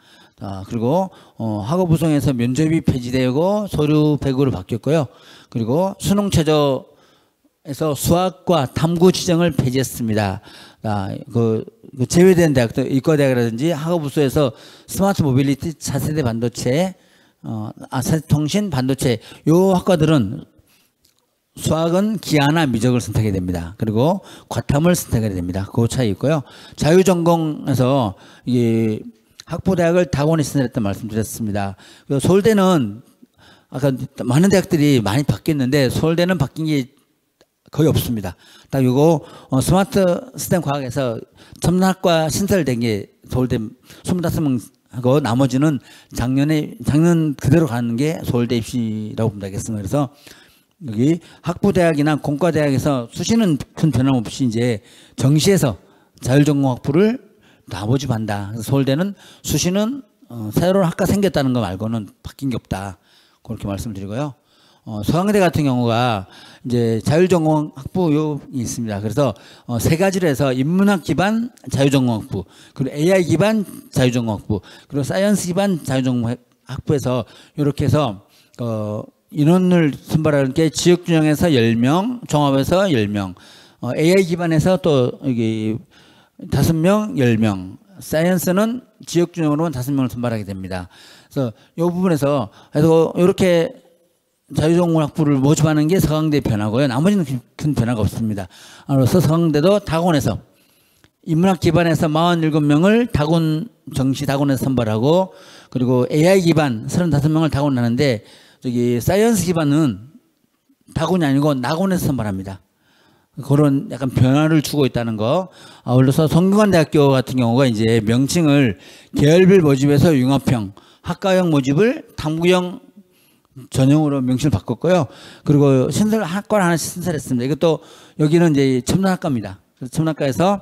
그리고 학업부 수용에서 면접이 폐지되고 서류 100으로 바뀌었고요. 그리고 수능 최저에서 수학과 탐구 지정을 폐지했습니다. 그 제외된 대학들, 이과대학이라든지 학업부서에서 스마트 모빌리티, 차세대 반도체, 통신, 반도체, 요 학과들은 수학은 기하나 미적을 선택해야 됩니다. 그리고 과탐을 선택해야 됩니다. 그 차이 있고요. 자유전공에서 이게 학부대학을 다곤에 신설했던 말씀드렸습니다. 서울대는 아까 많은 대학들이 많이 바뀌었는데 서울대는 바뀐 게 거의 없습니다. 딱 이거 스마트 스템 과학에서 첨단학과 신설된 게 서울대 25명 하고, 나머지는 작년 그대로 가는 게 서울대 입시라고 보면 되겠습니다. 그래서 여기 학부대학이나 공과대학에서 수시는 큰 변함없이 이제 정시에서 자율전공학부를 다 모집한다. 그래서 서울대는 수시는 새로운 학과 생겼다는 거 말고는 바뀐 게 없다. 그렇게 말씀드리고요. 서강대 같은 경우가 이제 자율전공학부 있습니다. 그래서 세 가지로 해서 인문학 기반 자율전공학부, 그리고 AI 기반 자율전공학부, 그리고 사이언스 기반 자율전공학부에서 이렇게 해서 인원을 선발하는 게 지역균형에서 10명, 종합에서 10명, AI 기반에서 또 여기 5명, 10명, 사이언스는 지역균형으로만 5명을 선발하게 됩니다. 그래서 이 부분에서 이렇게 자유전공학부를 모집하는 게 서강대 변화고요. 나머지는 큰 변화가 없습니다. 그래서 서강대도 다곤에서 인문학 기반에서 47명을 정시 다곤에서 선발하고, 그리고 AI 기반 35명을 다곤 하는데, 저기 사이언스 기반은 다곤이 아니고 나곤에서 선발합니다. 그런 약간 변화를 주고 있다는 거. 아울러서 성균관대학교 같은 경우가 이제 명칭을 계열별 모집에서 융합형, 학과형 모집을 탐구형 전형으로 명칭을 바꿨고요. 그리고 학과를 하나 신설했습니다. 이것도 여기는 이제 첨단학과입니다. 그래서 첨단학과에서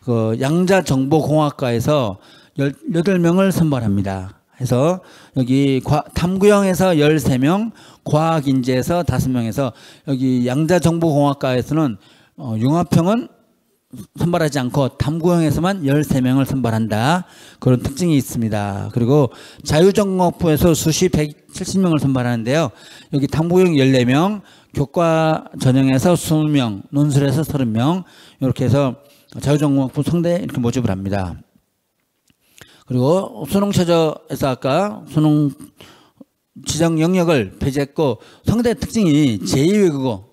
그 양자정보공학과에서 18명을 선발합니다. 해서 여기 탐구형에서 13명, 과학인재에서 5명에서 여기 양자정보공학과에서는 융합형은 선발하지 않고 탐구형에서만 13명을 선발한다. 그런 특징이 있습니다. 그리고 자유전공학부에서 수시 170명을 선발하는데요. 여기 탐구형 14명, 교과 전형에서 20명, 논술에서 30명, 이렇게 해서 자유전공학부 성대 이렇게 모집을 합니다. 그리고 수능 최저에서 아까 수능 지정 영역을 폐지했고, 성대 특징이 제2외국어.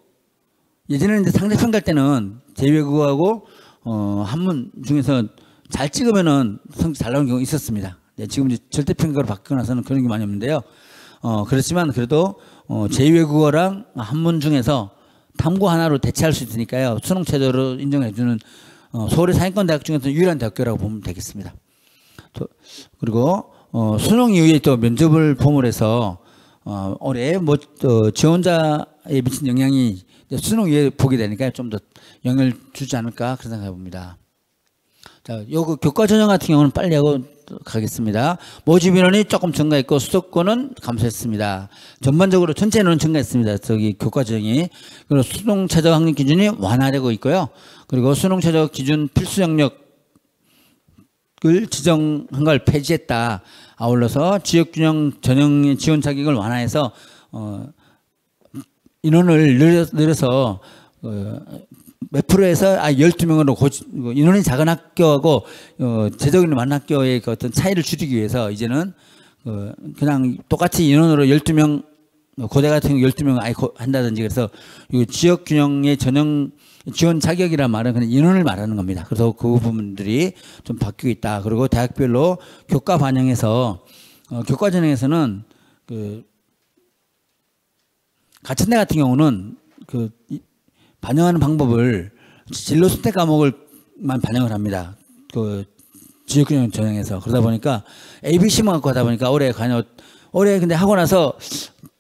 예전에는 이제 상대평 갈 때는 제2외국어하고 한문 중에서 잘 찍으면은 성적 잘 나오는 경우가 있었습니다. 지금 이제 절대평가로 바뀌고 나서는 그런 게 많이 없는데요. 그렇지만 그래도 제2외국어랑 한문 중에서 탐구 하나로 대체할 수 있으니까요. 수능 최저로 인정해주는 서울의 상위권 대학 중에서 유일한 대학교라고 보면 되겠습니다. 그리고 수능 이후에 또 면접을 포함을 해서 올해 지원자에 미친 영향이 수능 이후에 보게 되니까 좀 더 영향을 주지 않을까 그런 생각해 봅니다. 자, 요거 교과 전형 같은 경우는 빨리 하고 가겠습니다. 모집 인원이 조금 증가했고 수도권은 감소했습니다. 전반적으로 전체 인원은 증가했습니다. 저기 교과 전형이. 그리고 수능 최저 학력 기준이 완화되고 있고요. 그리고 수능 최저 기준 필수 영역을 지정한 걸 폐지했다. 아울러서 지역균형 전형 지원 자격을 완화해서 인원을 늘려서 몇 프로에서 12명으로 인원이 작은 학교하고 재적 인원 많은 학교의 그 어떤 차이를 줄이기 위해서 이제는 그냥 똑같이 인원으로 12명 고대 같은 경우 12명 아예 한다든지 그래서 지역 균형의 전형 지원 자격이란 말은 그냥 인원을 말하는 겁니다. 그래서 그 부분들이 좀 바뀌고 있다. 그리고 대학별로 교과 반영해서 교과 전형에서는 같은 데 같은 경우는 반영하는 방법을 진로 선택 과목을만 반영을 합니다. 지역균형 전형에서. 그러다 보니까 ABC만 갖고 하다 보니까 올해 근데 하고 나서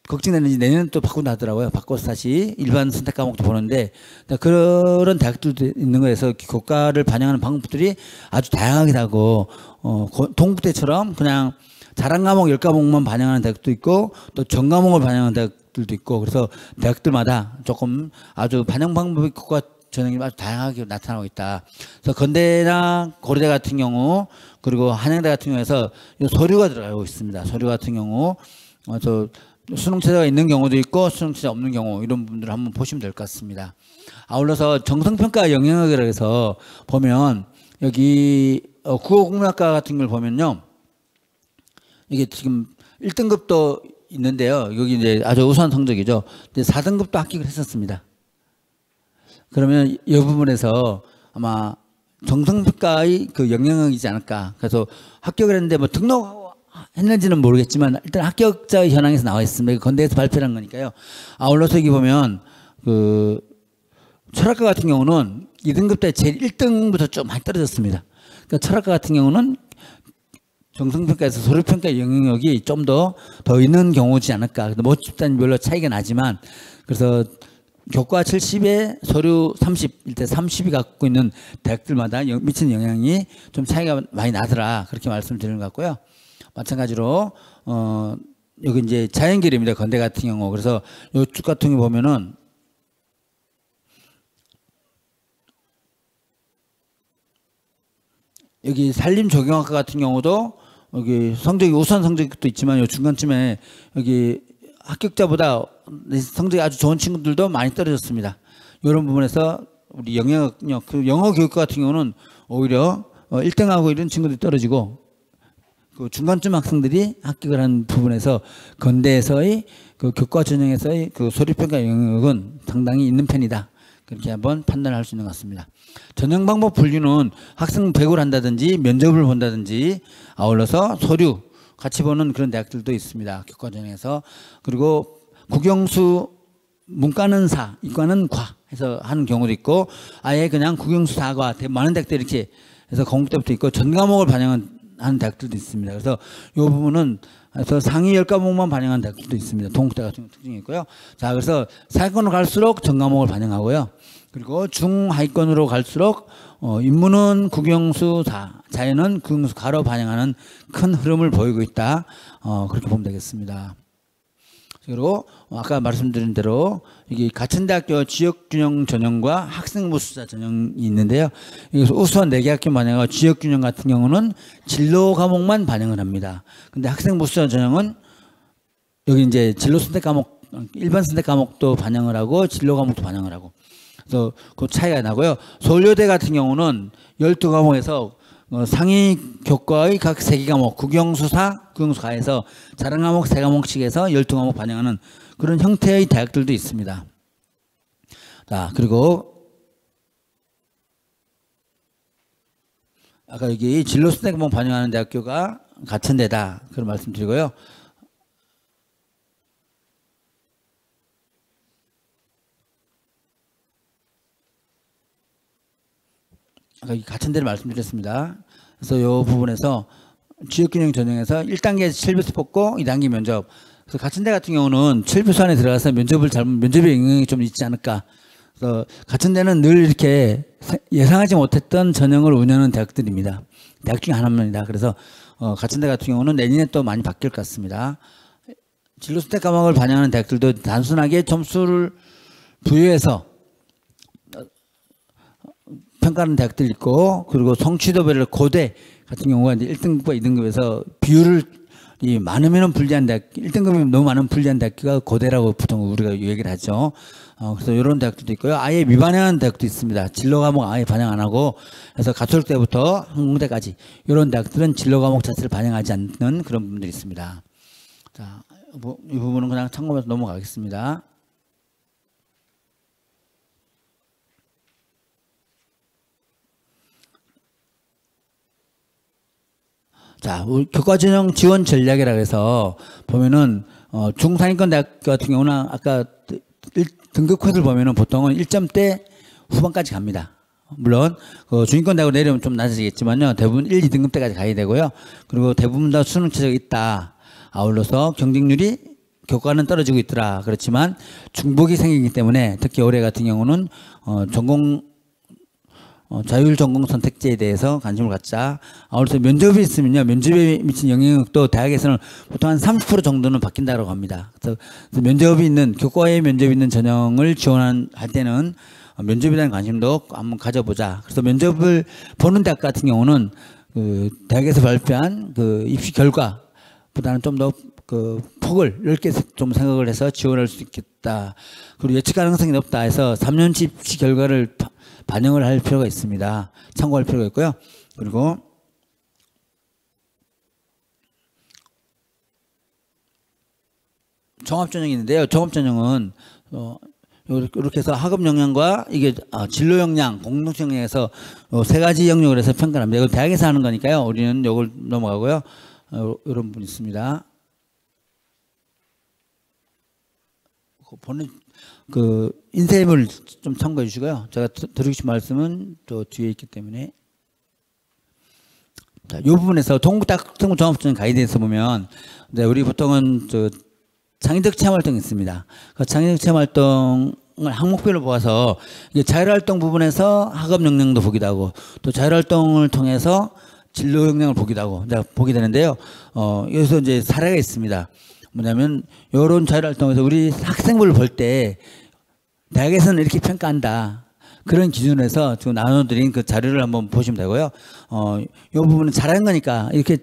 걱정되는지 내년은 또 바꾼다 하더라고요. 바꿔서 다시 일반 선택 과목도 보는데 그런 대학들도 있는 거에서 교과를 반영하는 방법들이 아주 다양하게 하고 동국대처럼 그냥 자랑 과목 10과목만 반영하는 대학도 있고 또 전 과목을 반영하는 대학들도 있고 그래서 대학들마다 조금 아주 반영 방법이 교과 전형이 아주 다양하게 나타나고 있다. 그래서 건대나 고려대 같은 경우 그리고 한양대 같은 경우에서 서류가 들어가고 있습니다. 서류 같은 경우 수능 최저가 있는 경우도 있고 수능 최저 없는 경우 이런 부분들을 한번 보시면 될 것 같습니다. 아울러서 정성평가 영역이라고 해서 보면 여기 국어국문학과 같은 걸 보면요. 이게 지금 1등급도 있는데요. 여기 이제 아주 우수한 성적이죠. 4등급도 합격을 했었습니다. 그러면 이 부분에서 아마 정성평가의 그 영향이지 않을까. 그래서 합격을 했는데 뭐 등록하고 했는지는 모르겠지만 일단 합격자 현황에서 나와 있습니다. 건대에서 발표한 거니까요. 아울러서 여기 보면 철학과 같은 경우는 2등급 때 제일 1등부터 좀 많이 떨어졌습니다. 그러니까 철학과 같은 경우는 정성평가에서 서류평가 영역이 좀 더 있는 경우지 않을까. 모집단별로 차이가 나지만 그래서 교과 70에 서류 30, 일대 30이 갖고 있는 대학들마다 미치는 영향이 좀 차이가 많이 나더라. 그렇게 말씀드리는 것 같고요. 마찬가지로 여기 이제 자연계열입니다. 건대 같은 경우. 그래서 이쪽 같은 경우 보면은 여기 산림조경학과 같은 경우도 여기 성적이 우수한 성적도 있지만 요 중간쯤에 여기 합격자보다 성적이 아주 좋은 친구들도 많이 떨어졌습니다. 이런 부분에서 우리 영어 교육과 같은 경우는 오히려 1등하고 이런 친구들이 떨어지고 그 중간쯤 학생들이 합격을 한 부분에서 건대에서의 그 교과 전형에서의 그 서류평가 영역은 상당히 있는 편이다. 그렇게 한번 판단할 수 있는 것 같습니다. 전형 방법 분류는 학생 배구를 한다든지 면접을 본다든지 아울러서 서류 같이 보는 그런 대학들도 있습니다. 교과 전형에서. 그리고 국영수 문과는 사, 이과는 과 해서 하는 경우도 있고 아예 그냥 국영수 사과 많은 대학들이 이렇게 해서 건국대부터 있고 전 과목을 반영하는 대학들도 있습니다. 그래서 이 부분은 그래서 상위 10과목만 반영하는 대학들도 있습니다. 동국대 같은 특징이 있고요. 자, 그래서 상위권으로 갈수록 전 과목을 반영하고요. 그리고 중하위권으로 갈수록 인문은 국영수 자연은 국영수 가로 반영하는 큰 흐름을 보이고 있다. 그렇게 보면 되겠습니다. 그리고 아까 말씀드린 대로 이게 같은 대학교 지역균형 전형과 학생부수자 전형이 있는데요. 여기서 우수한 4개 학교 반영하고 지역균형 같은 경우는 진로 과목만 반영을 합니다. 근데 학생부수자 전형은 여기 이제 진로 선택 과목, 일반 선택 과목도 반영을 하고 진로 과목도 반영을 하고 그래서 그 차이가 나고요. 서울여대 같은 경우는 12과목에서 상위 교과의 각 3개 과목, 국영수사, 국영수가에서 자랑 과목 3과목씩 해서 12과목 반영하는 그런 형태의 대학들도 있습니다. 자, 그리고 아까 여기 진로 선택 과목 반영하는 대학교가 가천대다. 그런 말씀드리고요. 가천대를 말씀드렸습니다. 그래서 이 부분에서 지역균형 전형에서 1단계 7교수 뽑고 2단계 면접. 그래서 가천대 같은 경우는 7교수 안에 들어가서 면접에 영향이 좀 있지 않을까. 그래서 가천대는 늘 이렇게 예상하지 못했던 전형을 운영하는 대학들입니다. 대학 중에 하나입니다. 그래서 가천대 같은 경우는 내년에 또 많이 바뀔 것 같습니다. 진로 선택 과목을 반영하는 대학들도 단순하게 점수를 부여해서 평가하는 대학들이 있고, 그리고 성취도별로 고대 같은 경우가 이제 1등급과 2등급에서 비율을 많으면 불리한 대학, 1등급이 너무 많으면 불리한 대학가 고대라고 보통 우리가 얘기를 하죠. 그래서 이런 대학들도 있고요. 아예 미반영하는 대학도 있습니다. 진로 과목 아예 반영 안 하고, 그래서 가톨 때부터 항공대까지 이런 대학들은 진로 과목 자체를 반영하지 않는 그런 부분들이 있습니다. 자, 이 부분은 그냥 참고해서 넘어가겠습니다. 자, 교과전형 지원 전략이라고 해서 보면은 중상위권 대학 같은 경우는 아까 등급 코드를 보면은 보통은 1점대 후반까지 갑니다. 물론 중위권 대학으로 내려오면 좀 낮아지겠지만요. 대부분 1, 2등급 대까지 가야 되고요. 그리고 대부분 다 수능 최저가 있다. 아울러서 경쟁률이 교과는 떨어지고 있더라. 그렇지만 중복이 생기기 때문에 특히 올해 같은 경우는 자율 전공 선택제에 대해서 관심을 갖자. 아울러서 면접이 있으면요, 면접에 미친 영향력도 대학에서는 보통 한 30% 정도는 바뀐다고 합니다. 그래서 면접이 있는, 교과에 면접이 있는 전형을 지원할 때는 면접에 대한 관심도 한번 가져보자. 그래서 면접을 보는 대학 같은 경우는 그 대학에서 발표한 그 입시 결과보다는 좀 더 그 폭을 넓게 좀 생각을 해서 지원할 수 있겠다. 그리고 예측 가능성이 높다 해서 3년치 입시 결과를 반영을 할 필요가 있습니다. 참고할 필요가 있고요. 그리고 종합전형이 있는데요. 종합전형은 이렇게 해서 학업 역량과 이게 진로 역량, 공동체 역량에서 세 가지 영역을 해서 평가를 합니다. 이건 대학에서 하는 거니까요. 우리는 이걸 넘어가고요. 이런 분 있습니다. 보는 그 인쇄물 좀 참고해 주시고요. 제가 드리고 싶은 말씀은 또 뒤에 있기 때문에. 자, 이 부분에서 동부학생부 종합전형 가이드에서 보면 이제 우리 보통은 창의적 체험활동이 있습니다. 그 창의적 체험활동을 항목별로 보아서 이게 자율활동 부분에서 학업 역량도 보기도 하고, 또 자율활동을 통해서 진로 역량을 보기도 하고 보게 되는데요. 여기서 이제 사례가 있습니다. 뭐냐면 이런 자율활동에서 우리 학생부를 볼 때 대학에서는 이렇게 평가한다. 그런 기준에서 지금 나눠드린 그 자료를 한번 보시면 되고요. 이 부분은 잘한 거니까 이렇게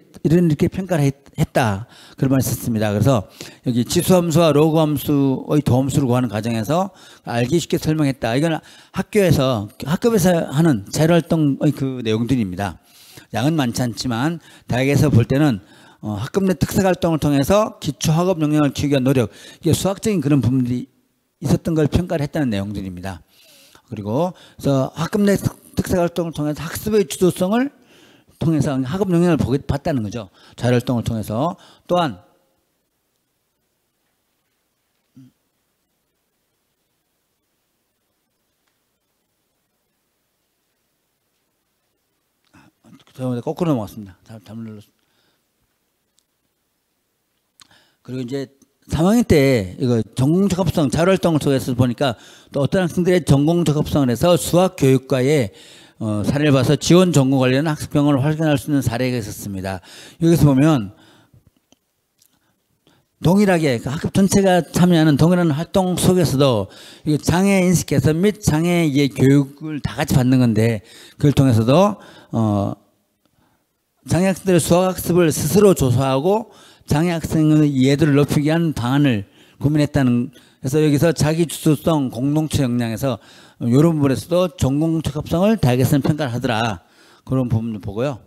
평가를 했다. 그런 말을 썼습니다. 그래서 여기 지수함수와 로그함수의 도함수를 구하는 과정에서 알기 쉽게 설명했다. 이건 학교에서 하는 자율활동의 그 내용들입니다. 양은 많지 않지만 대학에서 볼 때는 학급 내 특색 활동을 통해서 기초 학업 역량을 키우기 위한 노력, 이게 수학적인 그런 부분들이 있었던 걸 평가를 했다는 내용들입니다. 그리고 그래서 학급 내 특색 활동을 통해서 학습의 주도성을 통해서 학업 역량을 봤다는 거죠. 자율활동을 통해서. 또한 저 거꾸로 넘어갔습니다. 잘못 눌렀습니다. 그리고 이제 3학년 때 이거 전공적합성 자율활동을 통해서 보니까 또 어떤 학생들의 전공적합성을 해서 수학교육과의 사례를 봐서 지원 전공 관련 학습 경험을 확인할 수 있는 사례가 있었습니다. 여기서 보면 동일하게 학급 전체가 참여하는 동일한 활동 속에서도 장애 인식 개선 및 장애 교육을 다 같이 받는 건데, 그걸 통해서도 장애 학생들의 수학 학습을 스스로 조사하고 장애 학생의 이해도를 높이기 위한 방안을 고민했다는. 그래서 여기서 자기 주도성, 공동체 역량에서 이런 부분에서도 전공적 합성을 대학에서는 평가를 하더라. 그런 부분도 보고요.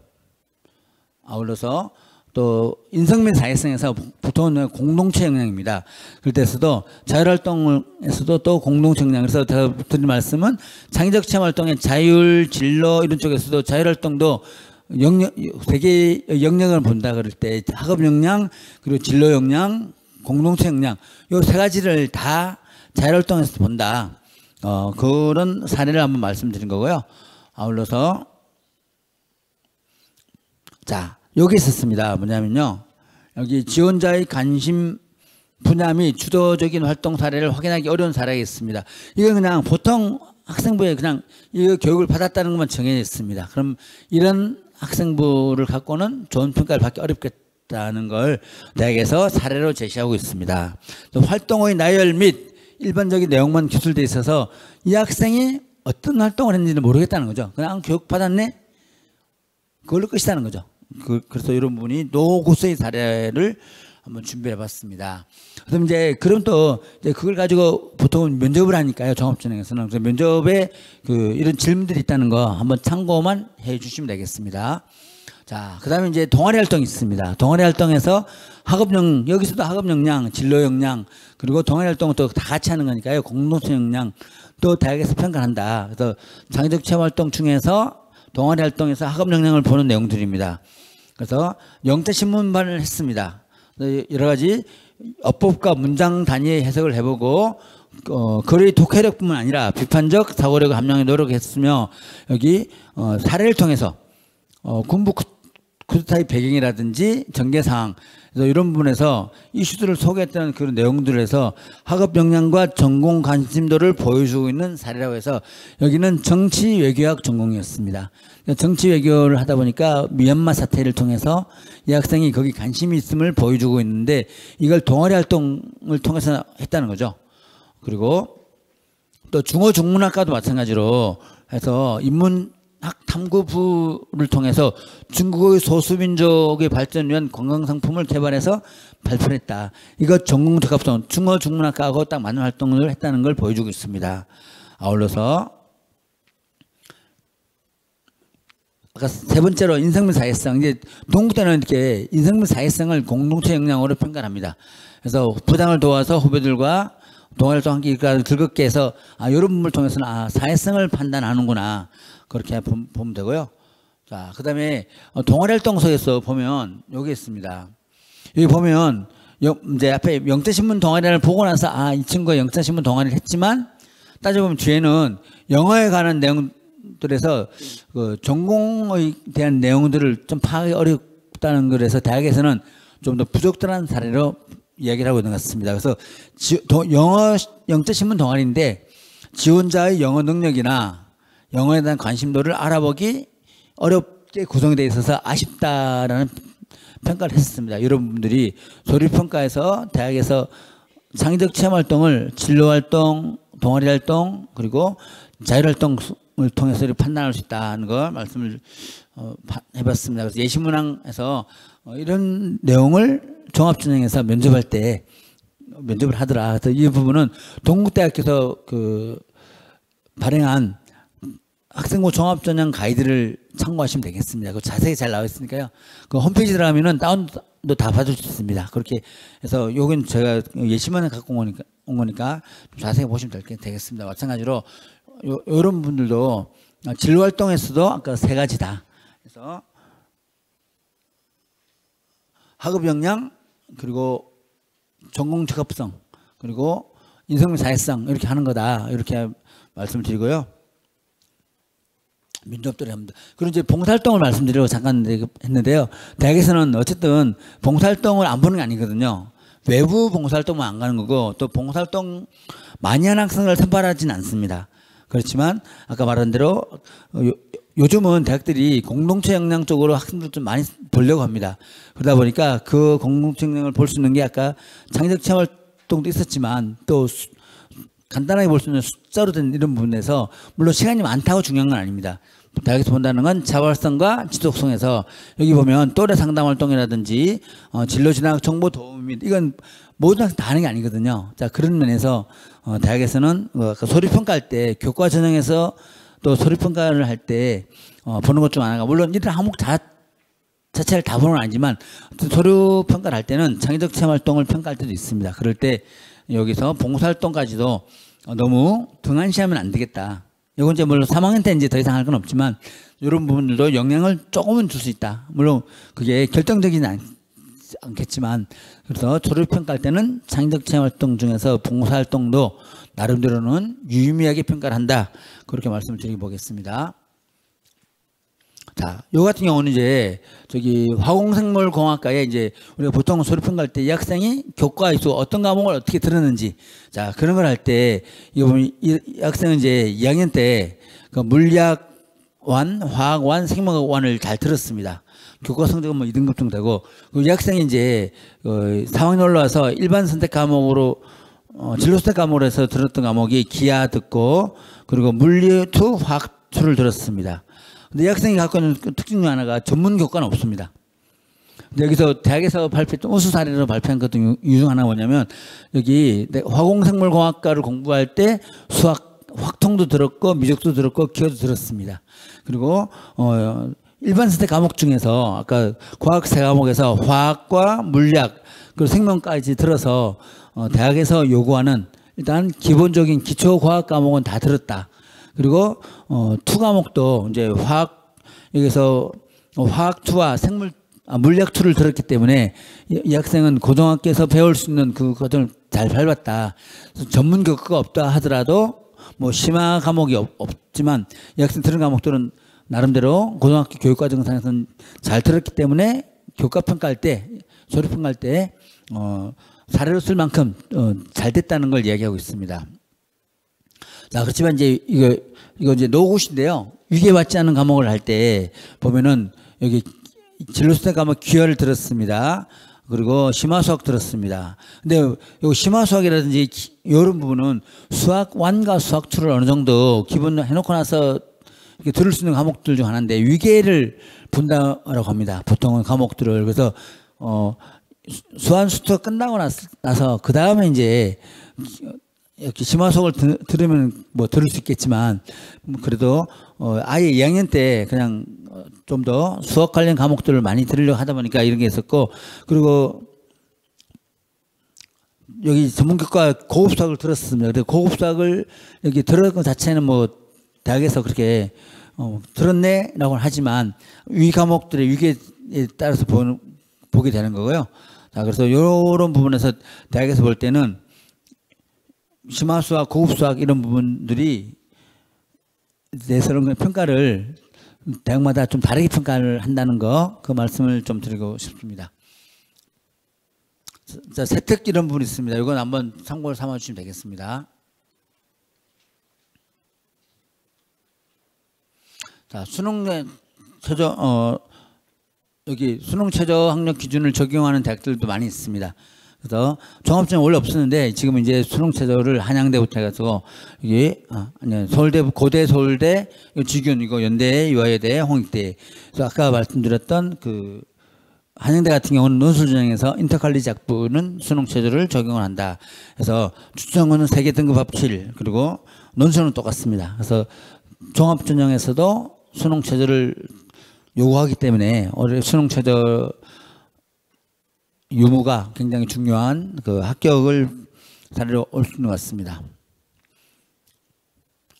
아울러서 또 인성 및 사회성에서 보통은 공동체 역량입니다. 그럴 때서도 자율활동에서도 또 공동체 역량. 그래서 제가 드린 말씀은 창의적 체험 활동의 자율, 진로 이런 쪽에서도 자율활동도 세 개의 역량을 본다 그럴 때 학업 역량, 그리고 진로 역량, 공동체 역량, 요 세 가지를 다 자율활동에서 본다. 그런 사례를 한번 말씀드린 거고요. 아울러서 자, 여기 있었습니다. 뭐냐면요, 여기 지원자의 관심 분야 및 주도적인 활동 사례를 확인하기 어려운 사례가 있습니다. 이건 그냥 보통 학생부에 그냥 이 교육을 받았다는 것만 정해져 있습니다. 그럼 이런 학생부를 갖고는 좋은 평가를 받기 어렵겠다는 걸 대학에서 사례로 제시하고 있습니다. 또 활동의 나열 및 일반적인 내용만 기술되어 있어서 이 학생이 어떤 활동을 했는지는 모르겠다는 거죠. 그냥 교육 받았네? 그걸로 끝이라는 거죠. 그래서 이런 분이 노구수의 사례를 한번 준비해 봤습니다. 그럼 그럼 또 그걸 가지고 보통은 면접을 하니까요, 종합전형에서는. 그래서 면접에 이런 질문들이 있다는 거 한번 참고만 해 주시면 되겠습니다. 자, 그 다음에 동아리 활동이 있습니다. 동아리 활동에서 여기서도 학업 역량, 진로 역량, 그리고 동아리 활동은 또 다 같이 하는 거니까요, 공동체 역량, 또 대학에서 평가한다. 그래서 장기적 체험 활동 중에서 동아리 활동에서 학업 역량을 보는 내용들입니다. 그래서 영재신문반을 했습니다. 여러 가지 어법과 문장 단위의 해석을 해보고 글의 독해력뿐만 아니라 비판적 사고력 함량에 노력했으며, 여기 사례를 통해서 군부 쿠데타의 배경이라든지 전개사항, 그래서 이런 부분에서 이슈들을 소개했다는 그런 내용들을 해서 학업 역량과 전공 관심도를 보여주고 있는 사례라고 해서, 여기는 정치 외교학 전공이었습니다. 정치 외교를 하다 보니까 미얀마 사태를 통해서 이 학생이 거기 관심이 있음을 보여주고 있는데, 이걸 동아리 활동을 통해서 했다는 거죠. 그리고 또 중어중문학과도 마찬가지로 해서 인문학 탐구부를 통해서 중국의 소수민족의 발전을 위한 관광상품을 개발해서 발표를 했다. 이거 전공특합성 중어중문학과하고 딱 맞는 활동을 했다는 걸 보여주고 있습니다. 아울러서 아까 세 번째로 인성물 사회성. 동국 때는 이렇게 인성물 사회성을 공동체 역량으로 평가를 합니다. 그래서 부당을 도와서 후배들과 동아리 활동 함께 즐겁게 해서 이런 부분을 통해서는 사회성을 판단하는구나, 그렇게 보면 되고요. 자, 그 다음에 동아리 활동 속에서 보면 여기 있습니다. 여기 보면 앞에 영재신문 동아리를 보고 나서 이 친구가 영재신문 동아리를 했지만, 따져보면 뒤에는 영어에 관한 내용들에서 전공에 대한 내용들을 좀 파악이 어렵다는 거라서 대학에서는 좀 더 부족한 사례로 이야기를 하고 있는 것 같습니다. 그래서 영재신문 동아리인데 지원자의 영어 능력이나 영어에 대한 관심도를 알아보기 어렵게 구성이 되어 있어서 아쉽다라는 평가를 했습니다. 여러분들이 조립평가에서 대학에서 창의적 체험활동을 진로활동, 동아리활동, 그리고 자율활동을 통해서 판단할 수 있다는 걸 말씀을 해봤습니다. 그래서 예시문항에서 이런 내용을 종합전형에서 면접할 때 면접을 하더라. 그래서 이 부분은 동국대학교에서 발행한 학생부 종합전형 가이드를 참고하시면 되겠습니다. 자세히 잘 나와 있으니까요. 홈페이지 들어가면은 다운도 다 받을 수 있습니다. 그렇게 해서 여긴 제가 예시문을 갖고 온 거니까 좀 자세히 보시면 되겠습니다. 마찬가지로 이런 분들도 진로활동에서도 아까 세 가지다. 그래서 학업 역량, 그리고 전공적합성, 그리고 인성물 사회성, 이렇게 하는 거다, 이렇게 말씀을 드리고요. 민족들이 합니다. 그리고 봉사활동을 말씀드리고 잠깐 했는데요. 대학에서는 어쨌든 봉사활동을 안 보는 게 아니거든요. 외부 봉사활동만 안 가는 거고, 또 봉사활동 많이 하는 학생을 선발하지는 않습니다. 그렇지만 아까 말한 대로 요즘은 대학들이 공동체 역량 쪽으로 학생들 좀 많이 보려고 합니다. 그러다 보니까 그 공동체 역량을 볼 수 있는 게 아까 창의적 체험 활동도 있었지만, 또 간단하게 볼 수 있는 숫자로 된 이런 부분에서, 물론 시간이 많다고 중요한 건 아닙니다. 대학에서 본다는 건 자발성과 지속성에서, 여기 보면 또래 상담 활동이라든지 진로 진학 정보 도움 및, 이건 모든 학생 다 하는 게 아니거든요. 자, 그런 면에서 대학에서는 소리평가할 때, 교과 전형에서 또 소리평가를 할 때 보는 것 중 하나가, 물론 이런 항목 자체를 다 보는 건 아니지만 소리평가를 할 때는 창의적 체험 활동을 평가할 때도 있습니다. 그럴 때 여기서 봉사활동까지도 너무 등한시하면 안 되겠다. 이건 이제 물론 3학년 때 이제 더 이상 할 건 없지만 이런 부분들도 영향을 조금은 줄 수 있다. 물론 그게 결정적이진 않겠지만 그래서 졸업평가할 때는 창의적 체험활동 중에서 봉사활동도 나름대로는 유의미하게 평가를 한다. 그렇게 말씀을 드리보겠습니다. 자, 요 같은 경우는 이제 저기 화공생물공학과에 이제 우리가 보통 졸업평가할 때 이 학생이 교과에서 어떤 과목을 어떻게 들었는지 자 그런 걸 할 때 이거 보면 이 학생은 이제 2학년 때 그 물리학완, 화학완, 생명학완을 잘 들었습니다. 교과 성적은 뭐 2등급 정도 되고 이 학생이 이제 3학년 올라와서 일반 선택 과목으로 진로 선택 과목으로 해서 들었던 과목이 기하 듣고 그리고 물리 2, 화학 2를 들었습니다. 근데 이 학생이 갖고 있는 특징 중 하나가 전문 교과는 없습니다. 근데 여기서 대학에서 발표했던 우수 사례로 발표한 것 중 하나가 뭐냐면 여기 화공생물공학과를 공부할 때 수학 확통도 들었고 미적도 들었고 기하도 들었습니다. 그리고 일반 선택 과목 중에서 아까 과학 세 과목에서 화학과 물리학 그리고 생명까지 들어서 대학에서 요구하는 일단 기본적인 기초 과학 과목은 다 들었다. 그리고 투 과목도 이제 여기서 화학 2와 물리학 2를 들었기 때문에 이 학생은 고등학교에서 배울 수 있는 그 과정을 잘 밟았다. 전문 교과가 없다 하더라도 뭐 심화 과목이 없지만 이 학생 들은 과목들은 나름대로 고등학교 교육과정상에서는 잘 들었기 때문에 교과 평가할 때 졸업 평가할 때 사례로 쓸 만큼 잘 됐다는 걸 이야기하고 있습니다. 자, 그렇지만 이제 이거 이제 노굿인데요. 위계받지 않은 과목을 할 때 보면은 여기 진로선택 과목 기하를 들었습니다. 그리고 심화수학 들었습니다. 근데 요 심화수학이라든지 이런 부분은 수학 1과 수학 2를 어느 정도 기본 해놓고 나서 이렇게 들을 수 있는 과목들 중 하나인데 위계를 본다라고 합니다. 보통은 과목들을. 그래서 수완수투가 끝나고 나서 그 다음에 이제 이렇게 심화수학을 들으면 뭐 들을 수 있겠지만 그래도 아예 2학년 때 그냥 좀 더 수학 관련 과목들을 많이 들으려고 하다 보니까 이런 게 있었고 그리고 여기 전문교과 고급수학을 들었습니다. 근데 고급수학을 여기 들은 것 자체는 뭐 대학에서 그렇게 들었네라고 하지만 위 과목들의 위계에 따라서 보게 되는 거고요. 자, 그래서 이런 부분에서 대학에서 볼 때는 심화수학, 고급수학 이런 부분들이 대해서는 평가를 대학마다 좀 다르게 평가를 한다는 거 그 말씀을 좀 드리고 싶습니다. 자, 세특 이런 부분이 있습니다. 이건 한번 참고를 삼아 주시면 되겠습니다. 자, 수능 최저 여기 수능 최저 학력 기준을 적용하는 대학들도 많이 있습니다. 그래서 종합전형 원래 없었는데 지금 이제 수능 최저를 한양대부터 해서 이게 서울대, 고대, 서울대, 지균 이거 연대, 유아여대, 홍익대. 그래서 아까 말씀드렸던 그 한양대 같은 경우는 논술전형에서 인터칼리지 학부는 수능 최저를 적용을 한다. 그래서 추천은 3개 등급 합 7 그리고 논술은 똑같습니다. 그래서 종합전형에서도 수능 최저를 요구하기 때문에 올해 수능 최저 유무가 굉장히 중요한 그 합격을 사례로 올 수 있는 것 같습니다.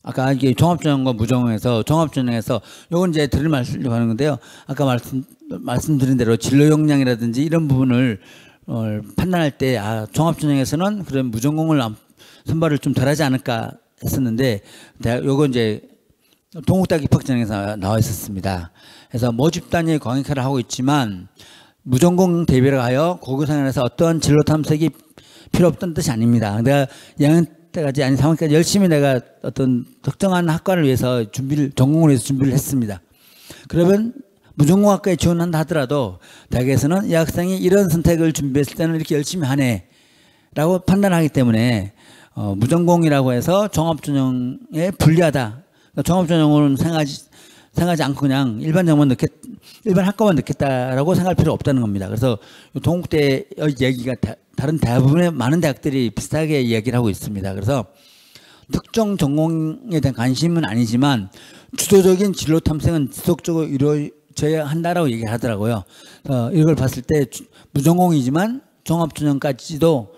아까 이게 종합전형과 무전형에서 종합전형에서 요건 이제 드릴 말씀을 하는 건데요. 아까 말씀드린 대로 진로 역량이라든지 이런 부분을 판단할 때 종합전형에서는 그런 무전공을 선발을 좀 덜하지 않을까 했었는데 요건 이제 동국대학 입학전형에서 나와 있었습니다. 그래서 모집 단위의 광역화를 하고 있지만 무전공 대비를 하여 고교생활에서 어떠한 진로 탐색이 필요 없다는 뜻이 아닙니다. 내가 2학년 때까지 아니 3학년까지 열심히 내가 어떤 특정한 학과를 위해서 전공을 위해서 준비를 했습니다. 그러면 무전공학과에 지원한다 하더라도 대학에서는 이 학생이 이런 선택을 준비했을 때는 이렇게 열심히 하네 라고 판단하기 때문에 무전공이라고 해서 종합전형에 불리하다. 그러니까 종합전형으로는 생각하지 않고 그냥 일반 학과만 넣겠다라고 생각할 필요 없다는 겁니다. 그래서 동국대 얘기가 다른 대부분의 많은 대학들이 비슷하게 이야기를 하고 있습니다. 그래서 특정 전공에 대한 관심은 아니지만 주도적인 진로 탐색은 지속적으로 이루어져야 한다라고 얘기를 하더라고요. 이걸 봤을 때 무전공이지만 종합전형까지도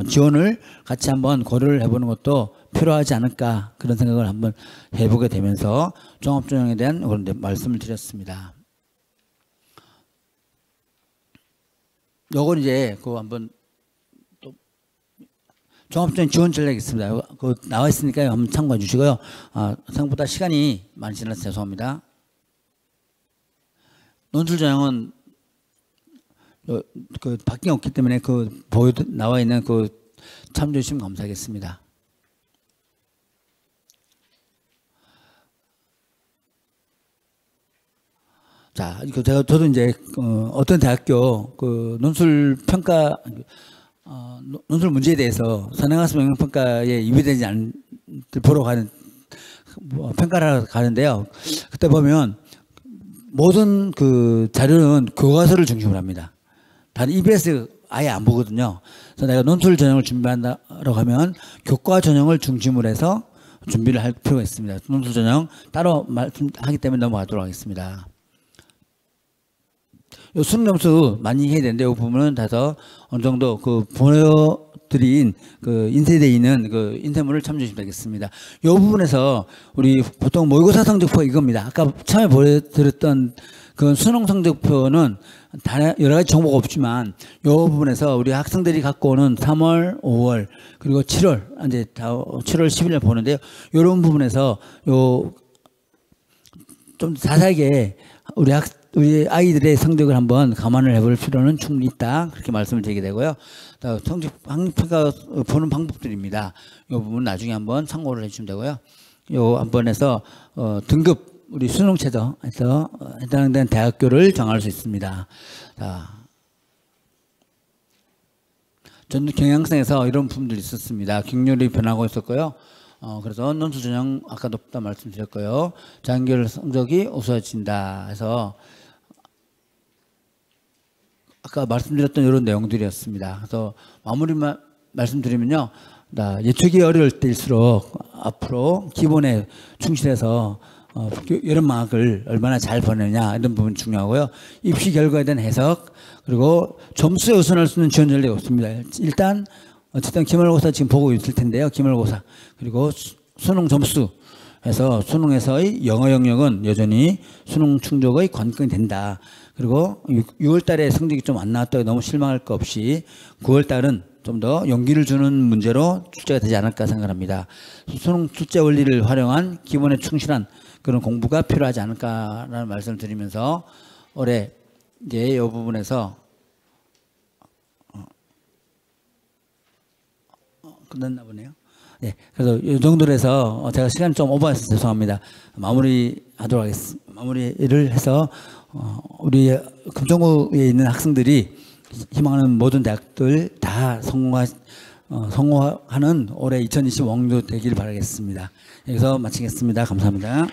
지원을 같이 한번 고려를 해보는 것도 필요하지 않을까 그런 생각을 한번 해보게 되면서 종합전형에 대한 그런 말씀을 드렸습니다. 요건 이제 그 한번 또 종합전형 지원 전략이 있습니다. 그 나와 있으니까 한번 참고해 주시고요. 생각보다 시간이 많이 지나서 죄송합니다. 논술 전형은 그 바뀐 게 없기 때문에 그 나와 있는 그 참조해 주시면 감사하겠습니다. 자, 저도 이제 어떤 대학교 그 논술 평가 논술 문제에 대해서 선행학습 영역평가에 입이되지 않는 보러 가는 평가를 하러 가는데요. 그때 보면 모든 그 자료는 교과서를 중심으로 합니다. 단 EBS 아예 안 보거든요. 그래서 내가 논술 전형을 준비한다고 하면 교과 전형을 중심으로 해서 준비를 할 필요가 있습니다. 논술 전형 따로 말씀하기 때문에 넘어가도록 하겠습니다. 요 수능 점수 많이 해야 되는데 이 부분은 다소 어느 정도 그 보여드린 그 인쇄되어 있는 그 인쇄물을 참조해 주시면 되겠습니다. 이 부분에서 우리 보통 모의고사 성적표가 이겁니다. 아까 처음에 보여드렸던 그 수능 성적표는 여러 가지 정보가 없지만 이 부분에서 우리 학생들이 갖고 오는 3월, 5월 그리고 7월 이제 7월 10일에 보는데요. 이런 부분에서 요 좀 자세하게 우리 아이들의 성적을 한번 감안을 해볼 필요는 충분히 있다. 그렇게 말씀을 드리게 되고요. 성적 평가 보는 방법들입니다. 이 부분 나중에 한번 참고를 해주시면 되고요. 요 한번 해서 등급 우리 수능 최저에서 해당되는 대학교를 정할 수 있습니다. 자, 전도 경향성에서 이런 부분들이 있었습니다. 경률이 변하고 있었고요. 그래서 논술 전형 아까 높다 말씀드렸고요. 장기열 성적이 우수해진다 해서 아까 말씀드렸던 이런 내용들이었습니다. 그래서 마무리만 말씀드리면요. 예측이 어려울 때일수록 앞으로 기본에 충실해서 여름방학을 얼마나 잘 보내냐 이런 부분 중요하고요. 입시 결과에 대한 해석 그리고 점수에 우선할 수 있는 지원 전략이 없습니다. 일단 어쨌든 기말고사 지금 보고 있을 텐데요. 기말고사 그리고 수능 점수에서 수능에서의 영어 영역은 여전히 수능 충족의 관건이 된다. 그리고 6월 달에 성적이 좀 안 나왔다고 너무 실망할 것 없이 9월 달은 좀 더 용기를 주는 문제로 출제가 되지 않을까 생각합니다. 수능 출제 원리를 활용한 기본에 충실한 그런 공부가 필요하지 않을까라는 말씀을 드리면서 올해 이제 이 부분에서 끝났나 보네요. 네, 그래서 이 정도로 해서 제가 시간 좀 오버해서 죄송합니다. 마무리하도록 하겠습니다. 마무리를 해서 우리 금천구에 있는 학생들이 희망하는 모든 대학들 다 성공하는 올해 2025년도 되기를 바라겠습니다. 여기서 마치겠습니다. 감사합니다.